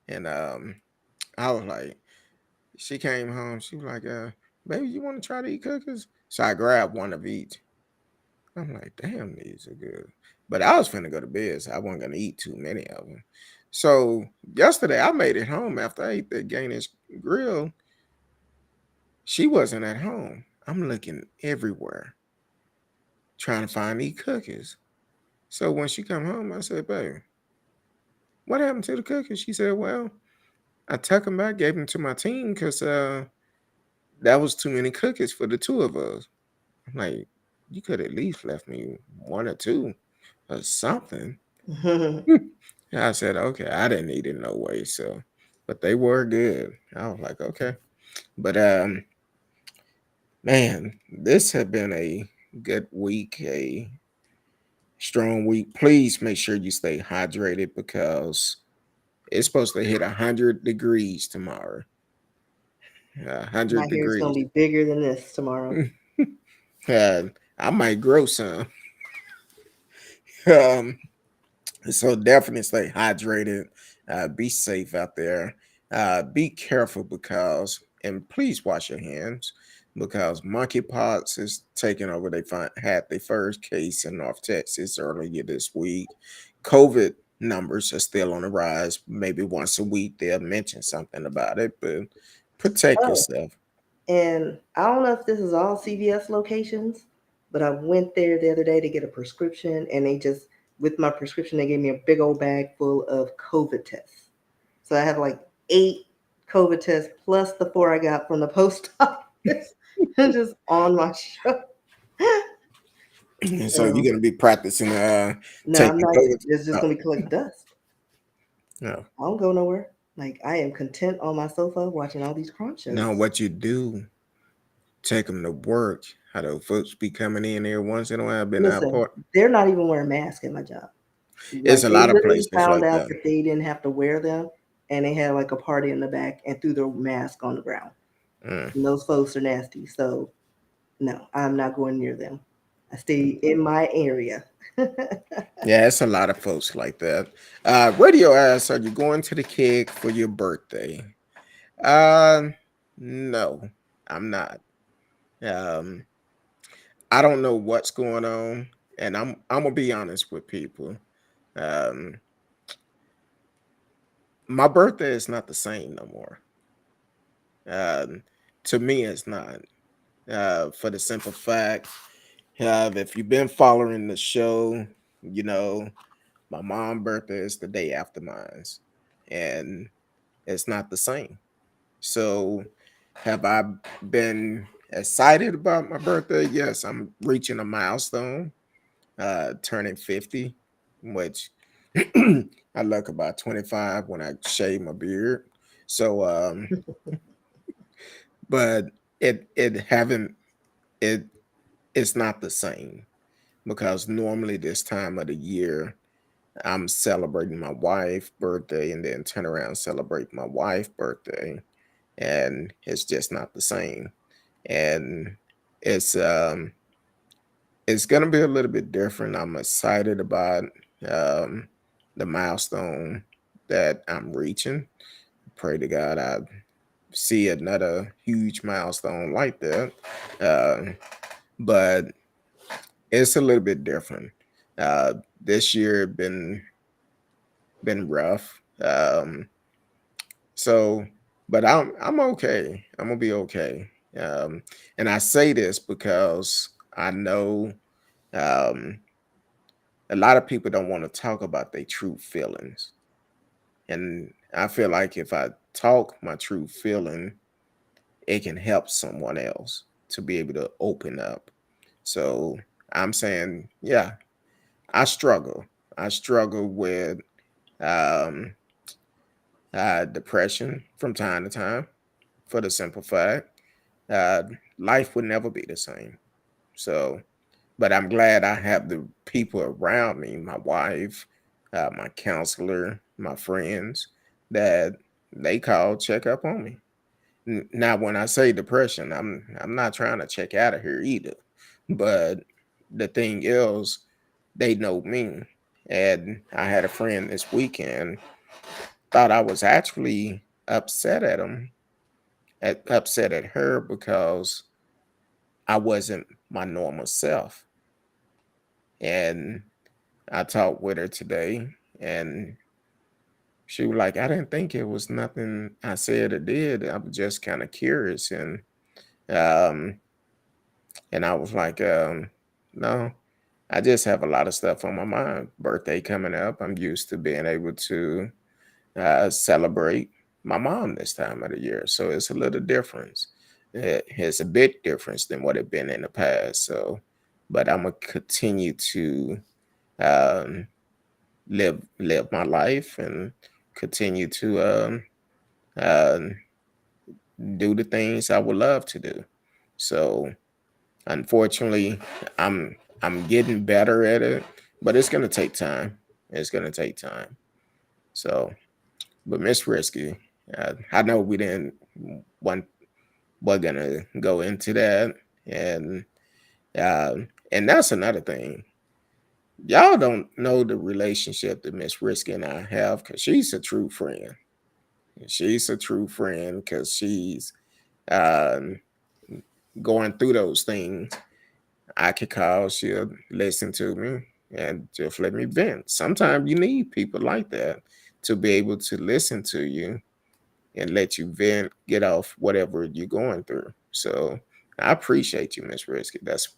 and I was like, she came home. She was like, baby, you want to try to eat cookies? So I grabbed one of each. I'm like, damn, these are good. But I was finna go to bed, so I wasn't gonna eat too many of them. So yesterday I made it home after I ate the Gainish grill. She wasn't at home. I'm looking everywhere trying to find these cookies. So when she come home, I said, baby, what happened to the cookies? She said, well, I took them back, gave them to my team because that was too many cookies for the two of us. I'm like, you could at least left me one or two or something. I said, okay, I didn't eat it no way. So, but they were good. I was like, okay. But man, this had been a good week, a strong week. Please make sure you stay hydrated because it's supposed to hit 100 degrees tomorrow. A My hundred hair is gonna degrees. be bigger than this tomorrow. I might grow some. Um, So definitely stay hydrated. Be safe out there. Be careful because, and please wash your hands because monkeypox is taking over. Had their first case in North Texas earlier this week. COVID numbers are still on the rise. Maybe once a week they'll mention something about it, but protect Oh, yourself. and I don't know if this is all CVS locations, but I went there the other day to get a prescription, and they just, with my prescription, they gave me a big old bag full of COVID tests. So I have like 8 COVID tests plus the 4 I got from the post office, just on my shelf. So you're So gonna be practicing no, I'm taking not. COVID. It's just Oh, gonna be collect dust. no. I don't go nowhere. Like I am content on my sofa watching all these crime Now shows. what you do? Take them to work. How those folks be coming in there once in a while, been out Listen, part. they're not even wearing masks at my job. It's Like a they lot of literally places found like out that. that they didn't have to wear them, and they had like a party in the back and threw their mask on the ground. Mm. And those folks are nasty. So no, I'm not going near them. I stay in my area. Yeah, it's a lot of folks like that. Radio asks, are you going to the keg for your birthday? Uh, no, I'm not. Um, I don't know what's going on, and I'm gonna be honest with people. Um, my birthday is not the same no more. Um, to me, it's not. For the simple fact, if you've been following the show, you know my mom's birthday is the day after mine's, and it's not the same. So, have I been excited about my birthday? Yes, I'm reaching a milestone, turning 50, which I look about 25 when I shave my beard. So, but it haven't it it's not the same because normally this time of the year I'm celebrating my wife's birthday and then turn around and celebrate my wife's birthday, and it's just not the same. And it's um it's gonna be a little bit different. I'm excited about um the milestone that I'm reaching. Pray to God see another huge milestone like that. Uh, but it's a little bit different. This year been rough. So, but I'm okay. I'm gonna be okay. And I say this because I know um, a lot of people don't want to talk about their true feelings, and I feel like if I talk my true feeling, it can help someone else to be able to open up. So I'm saying, yeah, I struggle. I struggle with um, depression from time to time for the simple fact uh, life would never be the same. So, but I'm glad I have the people around me, my wife, my counselor, my friends, that they call check up on me. Now, when I say depression, I'm not trying to check out of here either. But the thing is, they know me, and I had a friend this weekend thought I was actually upset at him, upset at her because I wasn't my normal self. And I talked with her today, and she was like, I didn't think it was nothing I said or did. I was just kind of curious. Um, and I was like, no, I just have a lot of stuff on my mind. Birthday coming up. I'm used to being able to celebrate my mom this time of the year. So it's a little difference. It's a bit different than what it been in the past. So, but I'm gonna continue to um, live my life and continue to uh, do the things I would love to do. So, unfortunately, I'm getting better at it, but it's gonna take time. It's gonna take time. So, but Miss Risky, I know we didn't want we're gonna go into that, and uh, and that's another thing. Y'all don't know the relationship that Miss Risky and I have because she's a true friend. She's a true friend because she's um, going through those things. I could call, she'll listen to me and just let me vent. Sometimes you need people like that to be able to listen to you and let you vent, get off whatever you're going through. So I appreciate you, Miss Risky. That's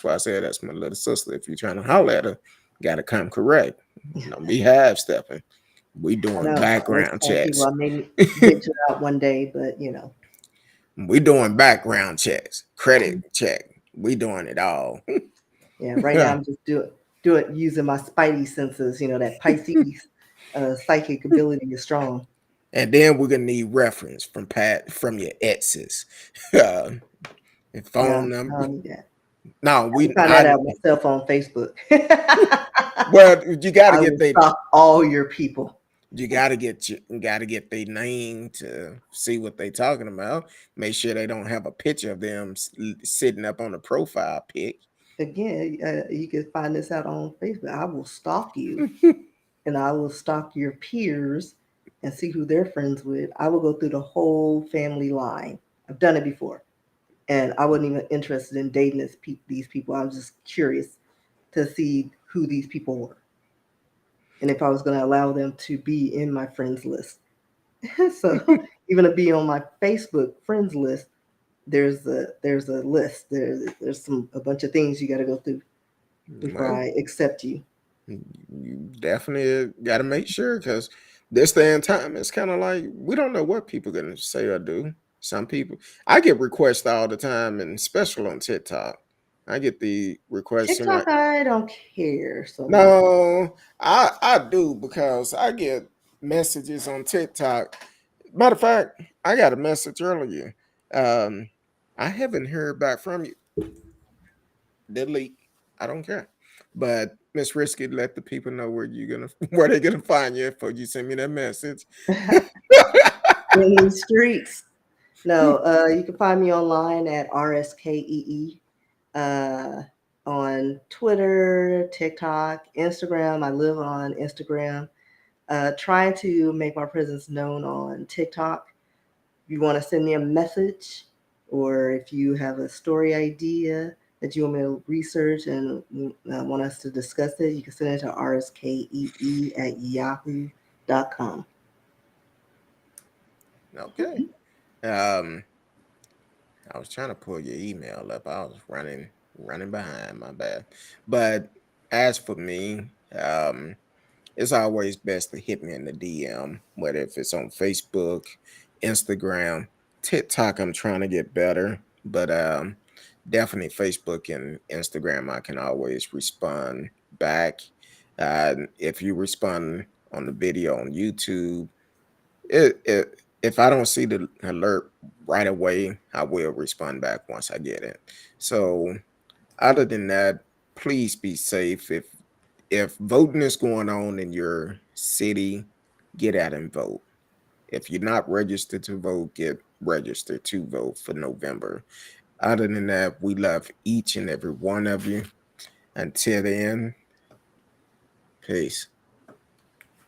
why I said that's my little sister. If you're trying to holler at her, gotta come correct. Don't be half stepping. We I doing know. I always background tell people checks. I may venture out one day, but We doing background checks, credit check. We doing it all. yeah. Right now, I'm just doing using my spidey senses. That Pisces psychic ability is strong. And then we're gonna need reference from your exes. Uh, and No, phone I number. don't need that. No, I can we find that I out myself on Facebook. well you gotta I get will they stalk all your people. you gotta get their name to see what they talking about. Make sure they don't have a picture of them sitting up on a profile pic. Again, you can find this out on Facebook. I will stalk you, and I will stalk your peers and see who they're friends with. I will go through the whole family line. I've done it before, and I wasn't even interested in dating these people. I was just curious to see who these people were and if I was going to allow them to be in my friends list. So even to be on my Facebook friends list, there's a list. There's a bunch of things you got to go through before Well, I accept you. you definitely got to make sure because this day and time, it's kind of like we don't know what people gonna say or do. Some people, I get requests all the time, and especially on TikTok, I get the requests and TikTok, like, I don't care so much. no, I do because I get messages on TikTok. Matter of fact, I got a message earlier. Um, I haven't heard back from you. Delete. I don't care. But Miss Risky, let the people know where you're gonna where they're gonna find you before you send me that message. In these streets. No, you can find me online at RSKEE uh, on Twitter, TikTok, Instagram. I live on Instagram. Trying to make my presence known on TikTok. you want to send me a message, or if you have a story idea that you want me to research and want us to discuss it, you can send it to rskee@yahoo.com. Okay. Um, I was trying to pull your email up. I was running behind, my bad. But as for me, it's always best to hit me in the DM, whether if it's on Facebook, Instagram, TikTok. I'm trying to get better, but definitely Facebook and Instagram. I can always respond back. If you respond on the video on YouTube, if I don't see the alert right away, I will respond back once I get it. So other than that, please be safe. If voting is going on in your city, get out and vote. If you're not registered to vote, get registered to vote for November. Other than that, we love each and every one of you. Until then, peace.